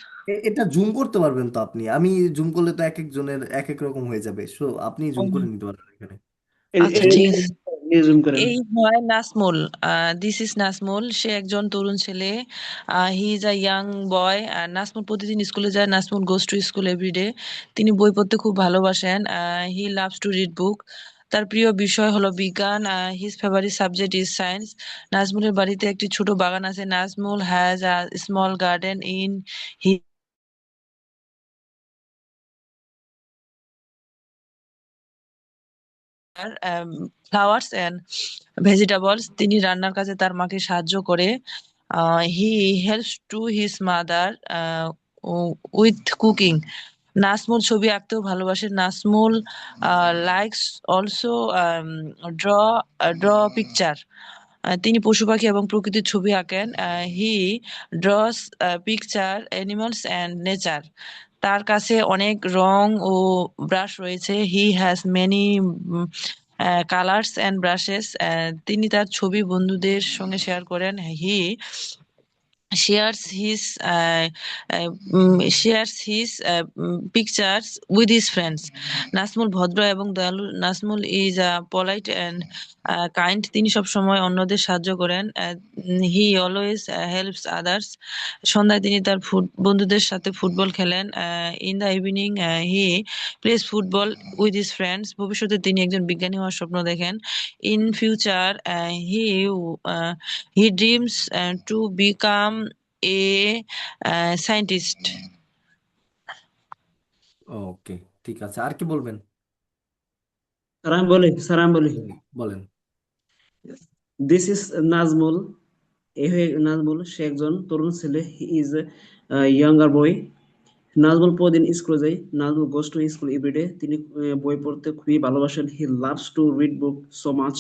A: এটা জুম করতে পারবেন তো আপনি, আমি জুম করলে তো এক একজনের এক এক রকম হয়ে যাবে, সো আপনি জুম করে নিতে পারবেন এখানে।
G: আচ্ছা ঠিক আছে।
C: জুম করেন।
G: এই হয় নাজমুল, দিস ইজ নাজমুল, সে একজন তরুণ ছেলে। He is a young boy. Nazmul প্রতিদিন স্কুলে যায়। Nazmul goes to school everyday. তিনি বই পড়তে খুব ভালোবাসেন। He loves to read book. তার প্রিয় বিষয় হলো বিজ্ঞান। His favourite subject is science. নাজমুলের বাড়িতে একটি ছোট বাগান আছে। Nazmul has a small garden in flowers and vegetables. তিনি রান্নার কাজে তার মাকে সাহায্য করে। He helps to his mother with cooking. Nazmul ছবি আঁকতেও ভালোবাসে। Nazmul likes also draw draw picture. তিনি পশু পাখি এবং প্রকৃতির ছবি আঁকেন। He draws picture animals and nature. তার কাছে অনেক রং ও ব্রাশ রয়েছে। He has many colours and brushes. তিনি তার ছবি বন্ধুদের সঙ্গে শেয়ার করেন। হি shares his pictures with his friends. Nazmul ভদ্র এবং দয়ালু। Nazmul is polite and kind. তিনি সব সময় অন্যদের সাহায্য করেন। He always helps others. সন্ধ্যায় তিনি তার বন্ধুদের সাথে ফুটবল খেলেন। In the evening he plays football with his friends. ভবিষ্যতে তিনি একজন বিজ্ঞানী হওয়ার স্বপ্ন দেখেন। In future he he dreams to become a scientist.
A: ওকে, ঠিক আছে। আর কি বলবেন?
C: স্যার আমি বলি
A: বলেন।
C: This is Nazmul. এই হয়ে নাজমুল, সে একজন তরুণ ছেলে। He is younger boy. Nazmul প্রতিদিন স্কুলে যায়। Nazmul goes to school everyday. তিনি বই পড়তে খুবই ভালোবাসেন। He loves to read book so much.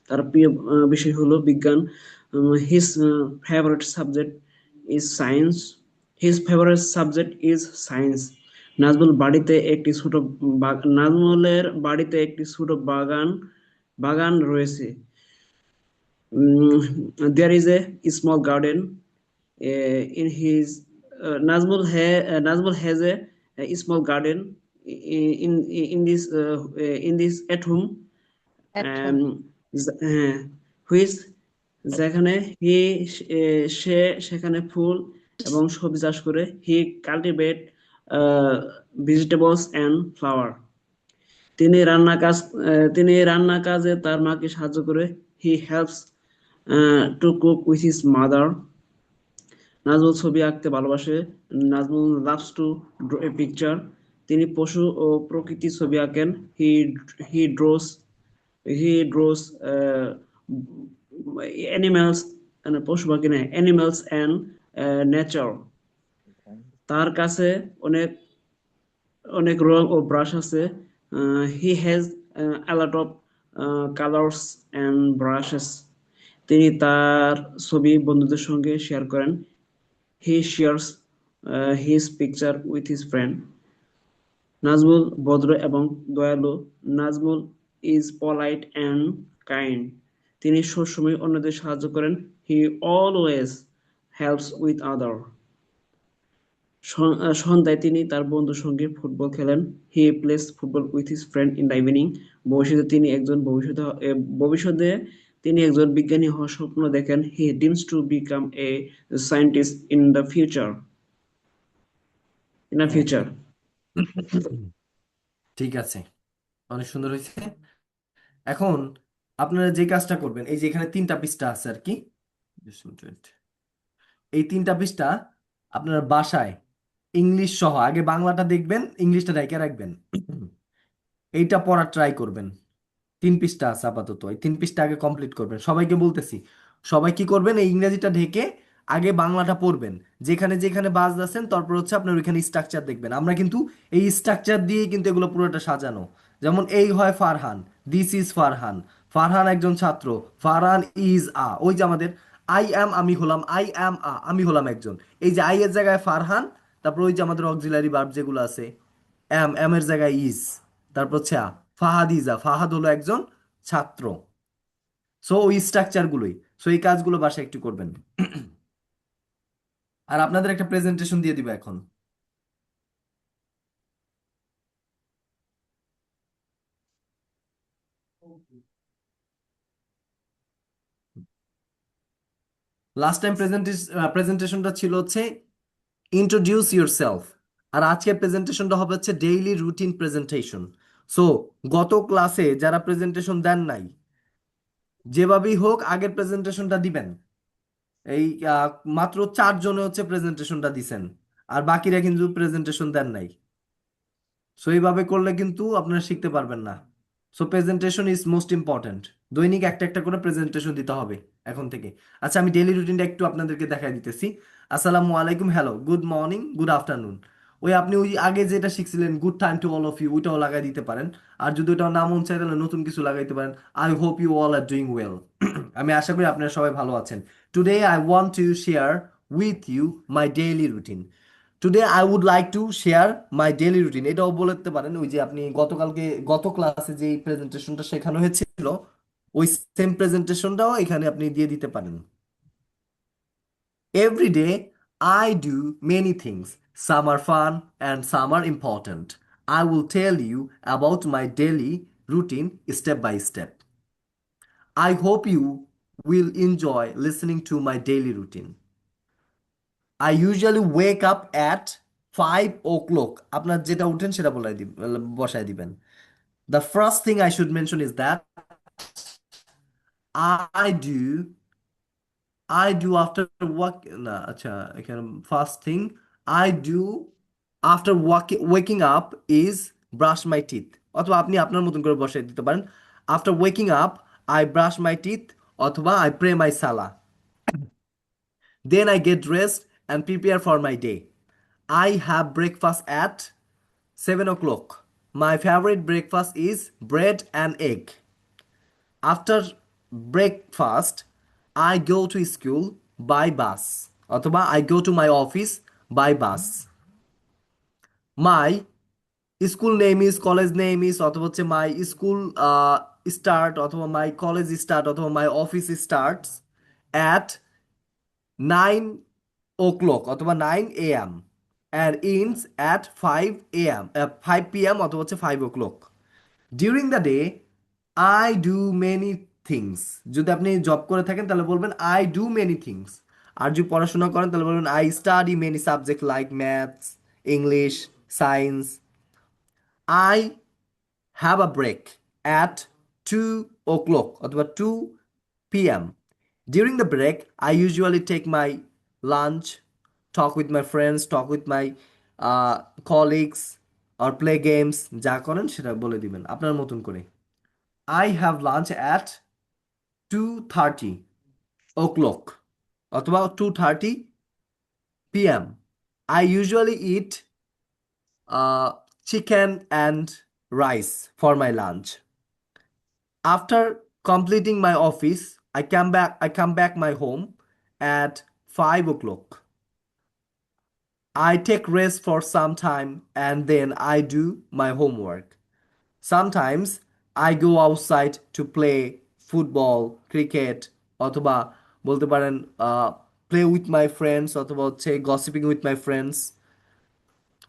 C: তার প্রিয় বিষয় হলো বিজ্ঞান। His favourite subject is science. Nazmul বাড়িতে একটি ছোট নাজমুলের বাড়িতে একটি ছোট বাগান রয়েছে। There is a small garden in his Nazmul has a small garden in this at home,
E: At
C: um,
E: home.
C: which যেখানে সে সেখানে ফুল এবং সবজি চাষ করে। হি কাল্টিভেট ভেজিটেবলস এন্ড ফ্লাওয়ার। তিনি রান্না কাজে তার মাকে সাহায্য করে। He helps to cook with his mother. Nazmul ছবি আঁকতে ভালোবাসে। Nazmul loves to draw a picture. তিনি পশু ও প্রকৃতির ছবি আঁকেন। হি ড্রোস হি ড্রোস অ্যানিমালস, পশু পাখি না, অ্যানিমালস অ্যান্ড নেচার। তার কাছে অনেক অনেক রং ও ব্রাশ আছে। He has a lot of colors and brushes. তিনি তার ছবি বন্ধুদের সঙ্গে শেয়ার করেন। He shares his picture with his friend. Nazmul ভদ্র এবং দয়ালু। Nazmul is polite and kind. তিনি সবসময় অন্যদের সাহায্য করেন। He always helps with other. সন্ধ্যায় তিনি তার বন্ধুর সঙ্গে ফুটবল খেলেন। He plays football with his friend in the evening. ভবিষ্যতে তিনি একজন বিজ্ঞানী হওয়ার স্বপ্ন দেখেন। He dreams to become a scientist in the future.
A: ঠিক আছে, অনেক সুন্দর হয়েছে। এখন আপনারা যে কাজটা করবেন, এই যে এখানে 3টা পৃষ্ঠা আছে আর কি, Just a minute. এই 3টা পৃষ্ঠা আপনারা বাসায় ইংলিশ সহ আগে বাংলাটা দেখবেন, ইংলিশটা রেখে রাখবেন। এইটা পড়ার ট্রাই করবেন। 3 পৃষ্ঠা আছে আপাতত, এই 3 পৃষ্ঠা আগে কমপ্লিট করবেন। সবাইকে বলতেছি, সবাই কি করবেন, এই ইংরেজিটা ঢেকে আগে বাংলাটা পড়বেন। যেখানে যেখানে বাজ আছেন তারপর হচ্ছে আপনার ওইখানে স্ট্রাকচার দেখবেন। আমরা কিন্তু এই স্ট্রাকচার দিয়েই কিন্তু এগুলো পুরোটা সাজানো। যেমন এই হয় ফারহান, দিস ইজ ফারহান। ফারহান একজন ছাত্র, ফারহান ইজ ওই যে আমাদের আই অ্যাম, আমি হলাম আই অ্যাম আমি হলাম একজন। এই যে আই এর জায়গায় ফারহান, তারপর ওই যে আমাদের অক্সিলারি ভার্ব যেগুলো আছে, এম এর জায়গায় ইজ, তারপর হচ্ছে ফাহাদ ইজা, ফাহাদ হলো একজন ছাত্র। সো ওই স্ট্রাকচার গুলোই, সো এই কাজগুলো বাসায় একটু করবেন। আর আপনাদের একটা প্রেজেন্টেশন দিয়ে দিব এখন। লাস্ট টাইম প্রেজেন্টেশনটা ছিল হচ্ছে ইন্ট্রোডিউস ইউরসেলফ, আর আজকের প্রেজেন্টেশনটা হবে হচ্ছে ডেইলি রুটিন প্রেজেন্টেশন। সো গত ক্লাসে যারা প্রেজেন্টেশন দেন নাই, যেভাবেই হোক আগের প্রেজেন্টেশনটা দিবেন। এই আহ, মাত্র 4 জনে হচ্ছে প্রেজেন্টেশনটা দিছেন, আর বাকিরা কিন্তু প্রেজেন্টেশন দেন নাই। সো এইভাবে করলে কিন্তু আপনারা শিখতে পারবেন না। So presentation is most important. দৈনিক একটা একটা করে প্রেজেন্টেশন দিতে হবে এখন থেকে। আচ্ছা, আমি ডেইলি রুটিনটা একটু আপনাদেরকে দেখাই দিতেছি। আসসালামু আলাইকুম, hello, good morning, good afternoon. আপনি ওই আগে যেটা শিখছিলেন, good time to all of you, ওইটাও লাগাই দিতে পারেন। আর যদি ওটা না মন চায় তাহলে নতুন কিছু লাগাইতে পারেন। I hope you all are doing well. আমি আশা করি আপনারা সবাই ভালো আছেন। Today I want to share with you my daily routine. Today I would like to share my daily routine. এটাও বলতে পারেন ওই যে আপনি গত ক্লাসে যে প্রেজেন্টেশনটা শেখানো হয়েছিল, ওই সেম প্রেজেন্টেশনটাও এখানে আপনি দিয়ে দিতে পারেন। Every day I do many things, some are fun and some are important. I will tell you about my daily routine step by step. I hope you will enjoy listening to my daily routine. I usually wake up at 5 o'clock. আপনার যেটা উঠেন সেটা বসায় দিবেন। The first thing I should mention is that I do I do after work না আচ্ছা এখানে first thing I do after waking up is brush my teeth, অথবা আপনি আপনার মতন করে বসায় দিতে পারেন। After waking up I brush my teeth অথবা I pray my salah. Then I get dressed and prepare for my day. I have breakfast at 7 o'clock. My favorite breakfast is bread and egg. After breakfast, I go to school by bus. অথবা I go to my office by bus. My school name is, college name is, অথবা হচ্ছে my school start অথবা my college start অথবা my office starts at 9 o'clock অথবা 9 a.m. and ends at 5 a.m. 5 p.m. অথবা হচ্ছে 5 o'clock. During the day I do many things. যদি আপনি job করে থাকেন তাহলে বলবেন I do many things. আর যদি পড়াশোনা করেন তাহলে বলবেন I study many subjects like maths, English, science. I have a break at 2 o'clock অথবা 2 p.m. During the break, I usually take my lunch, talk with my friends, talk with my colleagues, or play games. যা করেন সেটা বলে দিবেন আপনার মতন করে। I have lunch at 2:30 o'clock অথবা 2:30 p.m. I usually eat chicken and rice for my lunch. After completing my office, I come back my home at 5 o'clock. I take rest for some time and then I do my homework. Sometimes I go outside to play football, cricket, অথবা বলতে পারেন play with my friends অথবা হচ্ছে gossiping with my friends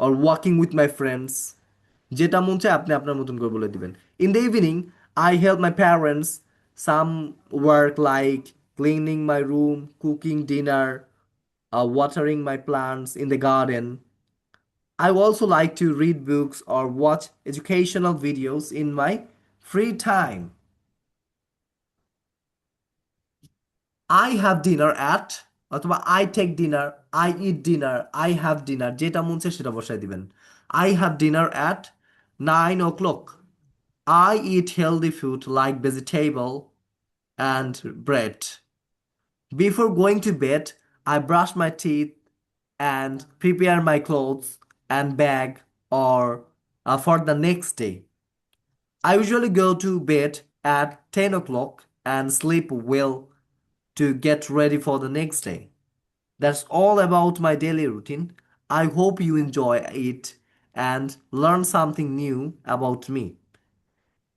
A: or walking with my friends. যেটা মন চায় আপনি আপনার মতন করে বলে দিবেন। In the evening, I help my parents some work like cleaning my room, cooking dinner, watering my plants in the garden. I also like to read books or watch educational videos in my free time. I have dinner at অথবা I take dinner, I eat dinner, I have dinner, যেটা মন চায় সেটা বসায় দিবেন। I have dinner at 9 o'clock. I eat healthy food like vegetable and bread. Before going to bed, I brush my teeth and prepare my clothes and bag or for the next day. I usually go to bed at 10 o'clock and sleep well to get ready for the next day. That's all about my daily routine. I hope you enjoy it and learn something new about me.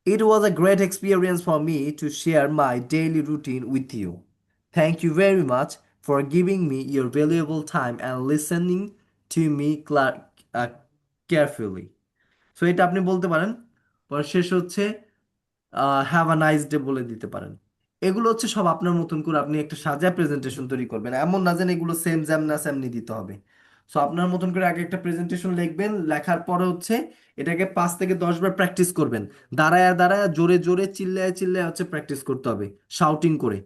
A: It was a great experience for me to share my daily routine with you. Thank you very much for giving me your valuable time and listening to me carefully. So এটা আপনি বলতে পারেন। পর শেষ হচ্ছে have a nice day বলে দিতে পারেন। এগুলো হচ্ছে সব আপনার মতন করে আপনি একটা সাজায় প্রেজেন্টেশন তৈরি করবেন, এমন না যেন এগুলো সেম জ্যাম না সেমনি দিতে হবে। সো আপনার মতন করে আগে একটা প্রেজেন্টেশন লিখবেন, লেখার পরে হচ্ছে এটাকে 5 থেকে 10 বার প্র্যাকটিস করবেন। দাঁড়ায় দাঁড়ায় জোরে জোরে চিল্লায় চিল্লায় হচ্ছে প্র্যাকটিস করতে হবে, শাউটিং করে।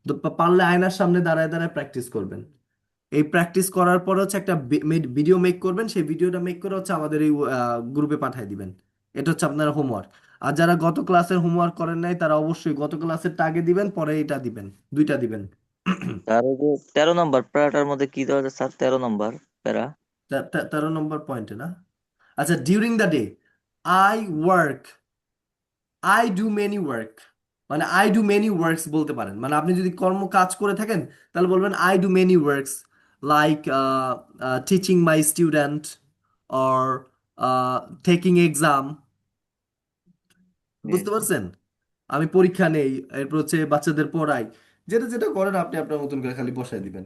A: তো পারলে আয়নার সামনে দাঁড়ায় দাঁড়ায় প্র্যাকটিস করবেন। এই প্র্যাকটিস করার পর হচ্ছে একটা ভিডিও মেক করবেন, সেই ভিডিওটা মেক করে হচ্ছে আমাদের এই গ্রুপে পাঠিয়ে দিবেন। এটা হচ্ছে আপনার হোমওয়ার্ক। আর যারা গত ক্লাসের হোমওয়ার্ক করেন নাই তারা অবশ্যই গত ক্লাসেরটা আগে দিবেন, পরে এটা দিবেন, দুইটা দিবেন।
D: স্যার ওই যে 13 নম্বর প্যারাটার মধ্যে কি দেওয়া আছে স্যার? 13 নম্বর প্যারা।
A: 13 নম্বর পয়েন্টে না? আচ্ছা, during the day I work, I do many work, মানে আই ডু মেনি ওয়ার্কস বলতে পারেন। মানে আপনি যদি কর্ম কাজ করে থাকেন তাহলে বলবেন I do many works, like teaching my student or taking exam. বুঝতে পারছেন? আমি পরীক্ষা নেই, এরপর হচ্ছে বাচ্চাদের পড়াই। যেটা যেটা করেন আপনি আপনার মতন করে খালি বসাই দিবেন।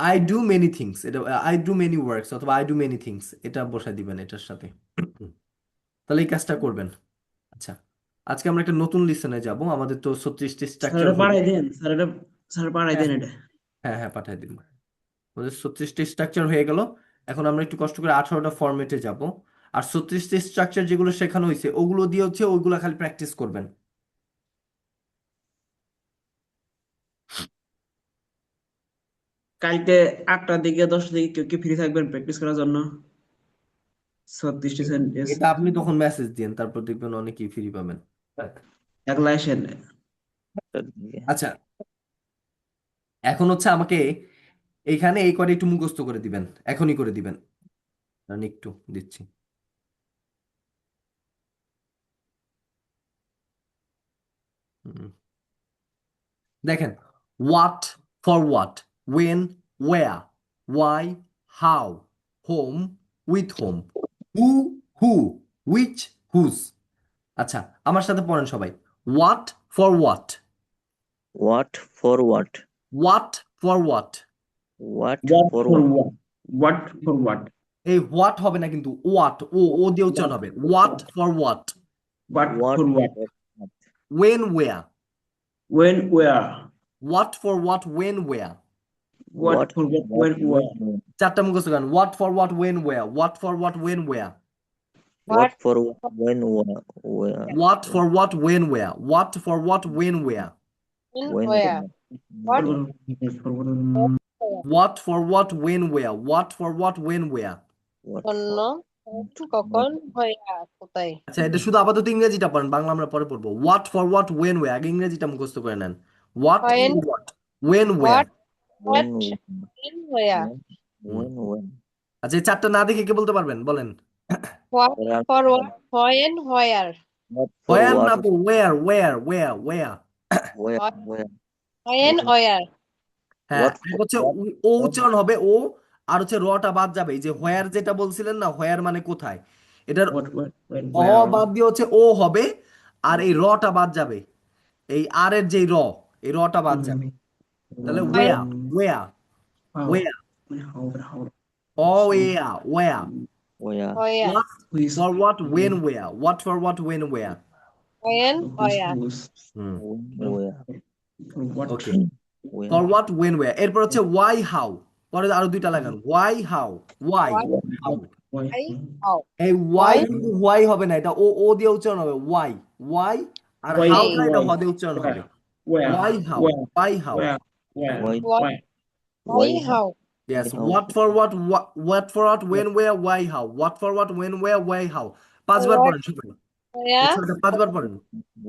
A: আই ডু মেনি থিংস, এটা আই ডু মেনি ওয়ার্কস অথবা আই ডু মেনি থিংস এটা বসাই দিবেন এটার সাথে। তাহলে এই কাজটা করবেন। আচ্ছা, আজকে আমরা একটা নতুন লিসনে যাব। আমাদের তো 36টি
C: স্যার
A: স্ট্রাকচার
C: এটা
A: হলো।
C: পাঠাই দেন, স্যার এটা, স্যার পাঠাই
A: হ্যাঁ
C: দেন এটা।
A: হ্যাঁ হ্যাঁ, পাঠাই দিন। আমাদের 36টি স্ট্রাকচার হয়ে গেল। এখন আমরা একটু কষ্ট করে 18টা ফরম্যাটে যাব। আর 36টি স্ট্রাকচার যেগুলো শেখানো হয়েছে ওগুলো দিয়ে হচ্ছে ওইগুলো খালি প্র্যাকটিস করবেন।
C: কালকে 8টার দিকে 10টার দিকে কেউ কি ফ্রি থাকবেন প্র্যাকটিস করার জন্য? 36টি সেন্টেন্স
A: এটা আপনি তখন মেসেজ দিন, তারপর দেখবেন অনেকেই ফ্রি পাবেন।
C: একলা আসেন।
A: আচ্ছা, এখন হচ্ছে আমাকে এইখানে এই কয়টা একটু মুখস্থ করে দিবেন, এখনই করে দিবেন। আমি একটু দিচ্ছি। হুম। দেখেন, what for what, when where, why how, whom with whom, who who, which whose. আচ্ছা, আমার সাথে পড়েন সবাই। What for what,
D: what for what,
A: what for what.
D: What
C: what
D: for
C: for
D: what,
C: what, what for what,
A: এই what হবে না কিন্তু, what, ও ও দিয়ে উচ্চারণ হবে। What for what,
C: what
D: what
C: for what,
D: for what,
A: when where,
C: when where,
A: what for what when where.
C: What
D: what
C: for
D: for
C: what,
D: what
C: when
D: when
C: where,
D: when,
A: চারটা মুখস্থ গান, what for what when where, what for what when where,
D: what
E: What
D: for what when where,
A: what for what when where, what for what when where,
E: when
D: when
E: where? What where?
A: What for what when where, what for what when where.
D: What
E: জন্য
D: for
E: কখন হইয়া কোথায়?
A: আচ্ছা, এটা শুধু আপাতত ইংরেজিটা পড়েন, বাংলা আমরা পরে পড়বো। What for what when where, আগে ইংরেজিটা মুখস্থ করে নেন। What
E: When
A: for what when where.
E: what
D: when
E: what when where?
D: When when,
A: আচ্ছা, এই চারটা না দেখে কে বলতে পারবেন বলেন?
E: What for what? When where?
D: What for
A: where
D: what,
A: না তো, where where where where.
D: Where
E: What
D: where,
E: when where?
A: হ্যাঁ,
D: হোয়াট
A: এক
D: ফর
A: হচ্ছে
D: হোয়াট,
A: ও উচ্চারণ হবে ও, আর হচ্ছে রটা বাদ যাবে। এই যে হোয়ার যেটা বলছিলেন না, হোয়ার মানে কোথায়, এটার
C: when
A: অ
C: where?
A: বাদ দিয়ে হচ্ছে ও হবে, আর এই রটা বাদ যাবে। এই আর এর যেই র, এই রটা বাদ যাবে। তাহলে
E: When
A: ওয়া, ওয়া,
C: How?
A: ওয়া,
C: How?
A: অ ওয়া, ওয়া।
D: Where,
E: where?
A: What
C: Who is
A: for what when where, what for what when where.
E: When
C: who's
E: where?
C: who's
A: হুম,
D: where,
C: for what?
A: Okay.
D: Where,
A: For what when where, এরপর হচ্ছে why how, পরে আরো দুইটা লাগান, why how, why
E: What
A: how।
C: Why?
E: why how?
A: এই why
E: Why
A: কিন্তু why হবে না, এটা ও ও দিয়ে উচ্চারণ হবে, why why, আর
C: Why?
A: হাউটা এটা
C: Why?
A: হ দিয়ে উচ্চারণ হবে।
C: Where?
A: why how,
C: Where?
A: why how।
C: Where? Where?
D: Why,
E: what
C: Why?
E: why
D: why,
E: how?
A: Yes,
D: how,
A: what for what for what when where why how, what for what when where why how। পাঁচবার
E: What
A: পড়েন সবাই, এই
E: where?
A: ছয়টা পাঁচবার পড়েন।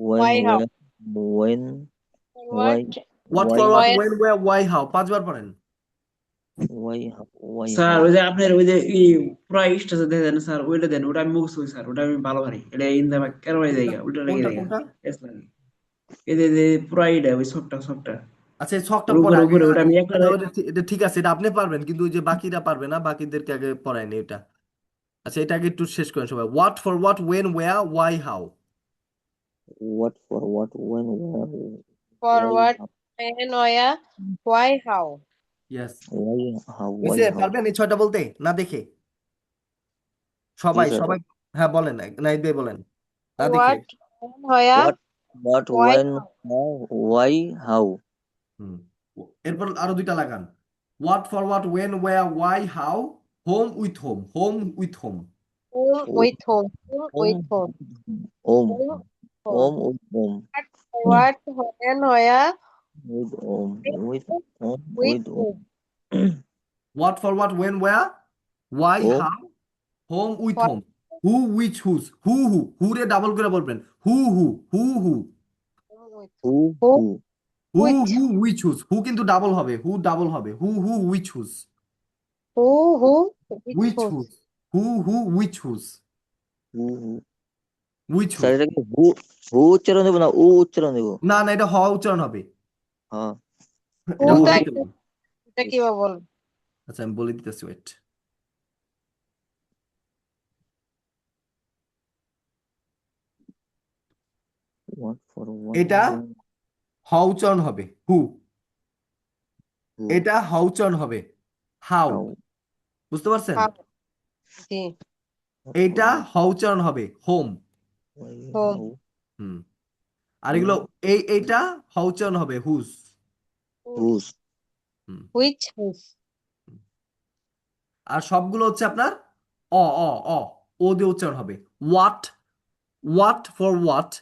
D: When
E: Why how?
D: Where, when, why,
E: What
A: What
D: why,
A: for what
E: why
A: when where why how, পাঁচবার পড়েন।
D: Y, Y
C: sir
D: how,
C: ওই যে আপনার ওই যে পুরো স্টেজে দিয়ে দেন স্যার, ওইটা দেন, ওটা আমি মুখস্থ করি স্যার, ওটা আমি ভালো পারি। এটা ইন্দা কেন জায়গা ওটা রেখে
A: কোনটা
C: জায়গা
A: কোনটা?
C: এই যে পুরো এইটা ওই সবটা
A: আচ্ছা, এই ছকটা
C: ওর
A: পড়ে
C: উপরে
A: আগে।
C: উপরে ওটা আমি একটা
A: আচ্ছা, এটা ঠিক আছে, এটা আপনি পারবেন, কিন্তু ওই যে বাকিরা পারবে না, বাকিদেরকে আগে পড়ায়নি এটা। আচ্ছা, এটা আগে একটু শেষ করেন সবাই। What for what when where why how.
D: What for what when where,
E: for
D: why
E: what
D: how,
E: when where why how?
A: Yes,
D: why how, why
A: হয়েছে?
D: হাউ,
A: পারবেন এই ছয়টা বলতে না দেখে?
D: জি
A: সবাই
D: স্যার।
A: সবাই, হ্যাঁ বলেন, নাই দিয়ে বলেন, না দেখে।
E: What when where
D: what
E: why
D: when
E: how?
D: How, why how,
A: হুম, এরপর আরো দুইটা লাগান। What for what, when, where, why, how, home with home, home with home.
E: Home with home. Home with
D: Home,
E: home.
D: home,
E: Home, home.
D: home with home,
E: What, when, where,
D: with home, with home,
E: with
D: with home,
E: whom.
A: What for what, when, where, why,
D: home,
A: how, home with
E: What,
A: home. Who, which, whose, who রে double করে বলবেন, who,
E: home with
D: who,
E: whom.
D: who,
E: Which,
A: which, whose, who কিন্তু double হবে, double হবে, who, which, whose,
E: who, which,
A: which,
E: whose.
A: whose, which, whose,
D: who.
A: which,
D: sir
A: whose.
D: এটাকে হু উচ্চারণ দেবো না উ উচ্চারণ দেবো?
A: না না, এটা হ উচ্চারণ হবে,
D: হ্যাঁ,
A: এটা হ
E: Whoটা
A: উচ্চারণ।
E: এটা কিভাবে বলবো?
A: আচ্ছা আমি বলে দিতেছি, ওয়েট।
D: what for what,
A: এটা
D: when,
A: হ উচ্চারণ হবে, হু।
D: who,
A: এটা হ উচ্চারণ হবে, হাউ।
D: how,
A: বুঝতে পারছেন?
E: How, জি,
D: what
A: এইটা
D: for
A: হ উচ্চারণ হবে, whom.
D: why,
E: home,
D: how,
A: whom. আর এগুলো
D: who,
A: এইটা হ উচ্চারণ হবে, whose.
D: whose,
A: whom.
E: which, whose.
A: আর সবগুলো হচ্ছে আপনার অ অ অ ও দিয়ে উচ্চারণ হবে। What, for what,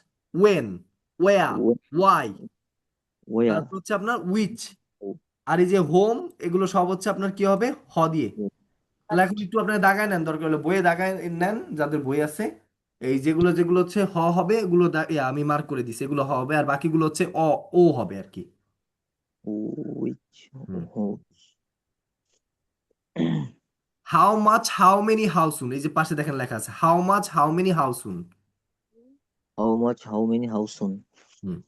A: when, where,
D: when,
A: why,
D: where,
A: তারপর হচ্ছে আপনার উইচ।
D: who,
A: আর এই যে হোম, এগুলো সব হচ্ছে আপনার কি হবে, হ দিয়ে। তাহলে এখন একটু আপনার দাগায় নেন, দরকার হলে বইয়ে দাগায় নেন, যাদের বই আছে। এই যেগুলো যেগুলো হচ্ছে হ হবে, এগুলো আমি মার্ক করে দিছি, এগুলো হ হবে, আর বাকিগুলো হচ্ছে ও হবে আর কি।
D: which,
A: হুম।
D: whose,
A: how much, how many, how soon, এই যে পাশে দেখেন লেখা আছে, how much, how many, how soon.
D: how much, how many, how soon,
A: হুম।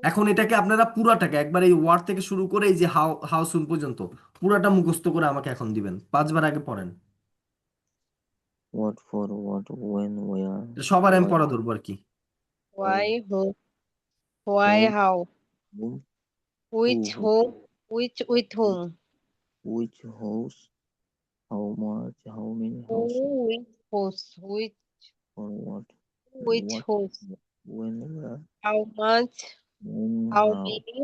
A: এখন এটাকে আপনারা পুরাটাকে একবার এই ওয়ার্ড থেকে শুরু করে এই যে হাউ হাউ সুন পর্যন্ত পুরাটা মুখস্থ করে আমাকে এখন দিবেন, 5 বার আগে পড়েন।
D: what for what, when, where,
A: এটা সবার আমি
D: why,
A: পড়া ধরবো আর কি।
E: Why, whom, why,
D: whom,
E: how,
D: whom,
E: which,
D: who,
E: whom, which, with whom.
D: which, whose, how much, how many, how
E: Who,
D: soon,
E: which, whose, which,
D: for what,
E: which,
D: what,
E: whose.
D: when, where,
E: How much,
D: when,
E: how
D: how,
E: many,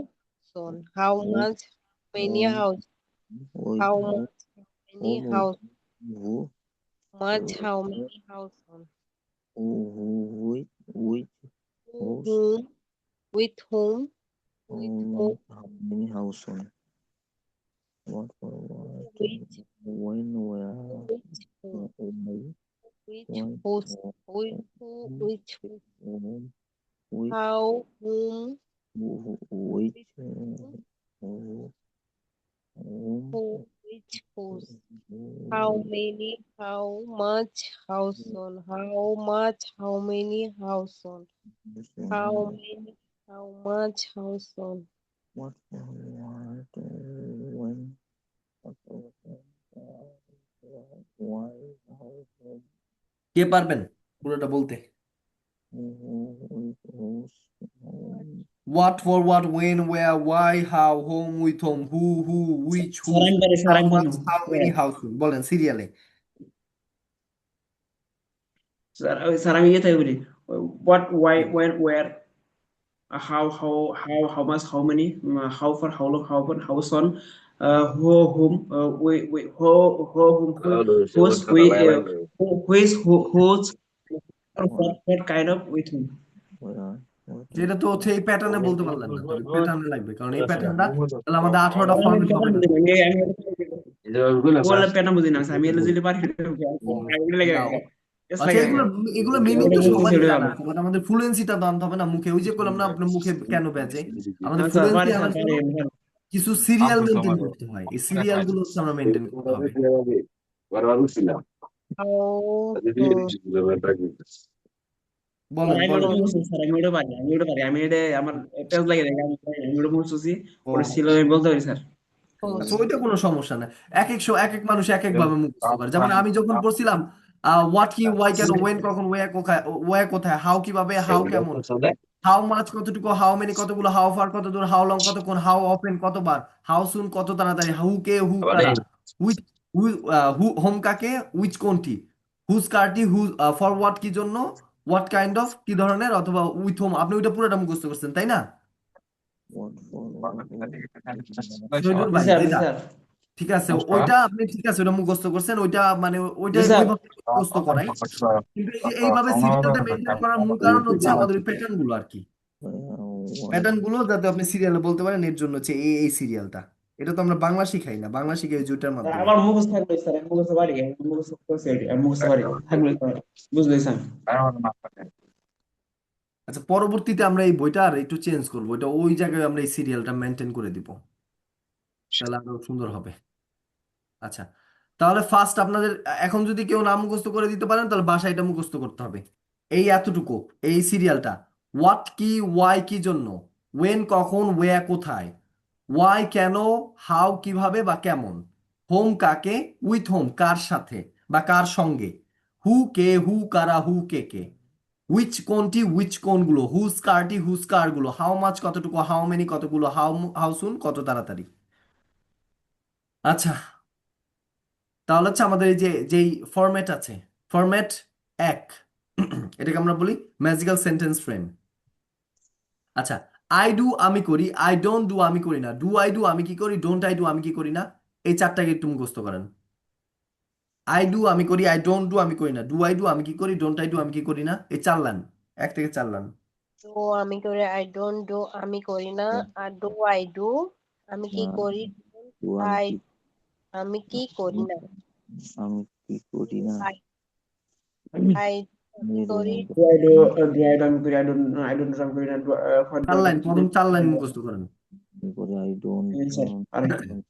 E: soon. How
D: whom,
E: much, many,
D: whom,
E: house.
D: with
E: How
D: whom,
E: much, many,
D: whom, with
E: house.
D: who,
E: Much, how many, house.
D: who, with, which,
E: Who,
D: whose,
E: whom, with whom,
D: how
E: with whom,
D: much, how many, how soon, what for what,
E: which,
D: when, where,
E: which, whom,
D: why,
E: which,
D: why,
E: whose, with who, which, who.
D: whom, which,
E: How, whom,
D: which,
E: with whom,
D: whom,
E: who, which, whose.
D: who,
E: How many, how much, how soon. How much, how many, how soon. How many, how much, how soon.
D: what for what, when, what for why, how,
A: কে পারবেন পুরোটা বলতে?
D: whose,
A: What for what, when, where, why, how, whom, with whom, who, which, whose,
C: sir
A: how
C: আমি
A: much,
C: পারবো
A: how many, how soon, বলেন সিরিয়ালে।
C: Sir আমি ইয়ে বলি what why when where how much how many how for how long how for how soon who whom we who whom whose whose whose what kind of with whom.
D: where, what,
A: যেটা তো হচ্ছে এই প্যাটার্নে বলতে পারলেন না, তো প্যাটার্নে লাগবে, কারণ এই প্যাটার্নটা তাহলে আমাদের 18টা ফর্মেট হবে না।
C: বললাম প্যাটার্ন বুঝি না আমি এলে যদি পারি লেগে
A: না,
C: জাস্ট
A: আচ্ছা
C: লাগে
A: এগুলো এগুলো মিনিং
C: ওটা
A: তো
C: বুঝতেছি
A: সবারই
C: ওটা
A: জানা
C: ভালো।
A: আছে, বাট আমাদের ফ্লুয়েন্সিটা তো আনতে হবে না মুখে। ওই যে করলাম না, আপনার মুখে কেন বেজে, আমাদের
C: স্যার
A: ফ্লুয়েন্সি
C: পারি
A: আনার
C: স্যার
A: জন্য
C: পারি
A: কিছু সিরিয়াল মেনটেন করতে হয়, এই সিরিয়াল গুলো হচ্ছে আমরা মেনটেন করতে হবে।
E: How, whom,
A: বলেন
C: আমি ওটা
A: বলেন।
C: বুঝছি স্যার আমি ওটা পারি আমি এটা আমার পেজ লাগে দেখে আমি ওটা বুঝছি
A: ও
C: ওটা ছিল আমি বলতে পারি স্যার।
E: whose.
A: আচ্ছা, ওইটা কোনো সমস্যা না। এক এক মানুষ এক এক ভাবে মুখস্থ করে। যেমন আমি যখন পড়ছিলাম হোয়াট কি, ওয়াই কেন, ওয়েন কখন, ওয়ে কোথায়, হাউ কিভাবে, হাউ কেমন, হাউ মাচ কতটুকু, হাউ মেনি কতগুলো, হাউ ফার কত দূর, হাউ লং কতক্ষণ, হাউ অফেন কতবার, হাউ সুন কত তাড়াতাড়ি, হু কে, হু কারা, হুইচ, হোম কাকে, উইচ কোনটি, হুজ কারটি, হু ফর হোয়াট কি জন্য, হোয়াট কাইন্ড অফ কি ধরনের, অথবা উইথ হোম। আপনি ওইটা পুরোটা মুখস্থ করছেন তাই না?
D: what for what,
A: শহীদুল
C: জি
A: ভাই
C: স্যার জি
A: যেটা
C: স্যার
A: ঠিক আছে,
H: নমস্কার।
A: ওইটা আপনি ঠিক আছে, ওটা মুখস্থ করছেন, ওইটা মানে ওইটা
C: জি স্যার।
A: ওইভাবে মুখস্থ করাই, কিন্তু এই যে এইভাবে সিরিয়ালটা মেনটেন করার মূল কারণ হচ্ছে আমাদের প্যাটার্ন গুলো আর কি, প্যাটার্ন গুলো যাতে আপনি সিরিয়ালে বলতে পারেন, এর জন্য হচ্ছে এই সিরিয়ালটা। এটা তো আমরা বাংলা শিখাই না, বাংলা শিখাই ওই দুইটার
C: স্যার,
A: মাধ্যমে।
C: আমার মুখস্থ থাকবে স্যার, আমি মুখস্থ পারি, আমি মুখস্থ করছি, আমি মুখস্থ পারি, থাকবে স্যার, বুঝলে স্যার?
A: আচ্ছা, পরবর্তীতে আমরা এই বইটা আর একটু চেঞ্জ করবো, এটা ওই জায়গায় আমরা এই সিরিয়ালটা মেনটেন করে দিব, তাহলে আরো সুন্দর হবে। আচ্ছা, তাহলে ফার্স্ট আপনাদের এখন যদি কেউ নাম মুখস্থ করে দিতে পারেন, তাহলে বাসায় এটা মুখস্থ করতে হবে, এই এতটুকু, এই সিরিয়ালটা। হোয়াট কি, ওয়াই কি জন্য, ওয়েন কখন, ওয়া কোথায়, ওয়াই কেন, হাউ কিভাবে বা কেমন, হোম কাকে, উইথ হোম কার সাথে বা কার সঙ্গে, হু কে, হু কারা, হু কে কে, উইচ কোনটি, উইচ কোনগুলো, হুজ কারটি, হুজ কারগুলো, হাউ মাচ কতটুকু, হাউ মেনি কতগুলো, হাউ হাউ সুন কত তাড়াতাড়ি। আচ্ছা, তাহলে হচ্ছে আমাদের এই যে যেই ফরম্যাট আছে, ফরম্যাট 1, এটাকে আমরা বলি ম্যাজিক্যাল সেন্টেন্স ফ্রেম। আচ্ছা, আই ডু আমি করি, আই ডোন্ট ডু আমি করি না, ডু আই ডু আমি কি করি, ডোন্ট আই ডু আমি কি করি না, এই চারটাকে একটু মুখস্থ করেন। আই ডু আমি করি, আই ডোন্ট ডু আমি করি না, ডু আই ডু আমি কি করি, ডোন্ট আই ডু আমি কি করি না, এই 4 লাইন, 1 থেকে 4 লাইন।
E: ডু আমি করি, আই ডোন্ট ডু আমি করি না, আর ডু আই ডু আমি কি করি, আই আমি কি করি না,
D: আমি কি করি না,
E: আই আই আমি করি,
C: Do I do, do I do, I'm good, I don't do, I'm good, and what do
A: 4
C: I
A: line,
C: do?
A: প্রথম 4 লাইন মুখস্থ করেন।
D: I don't
C: Yes, sir. All right.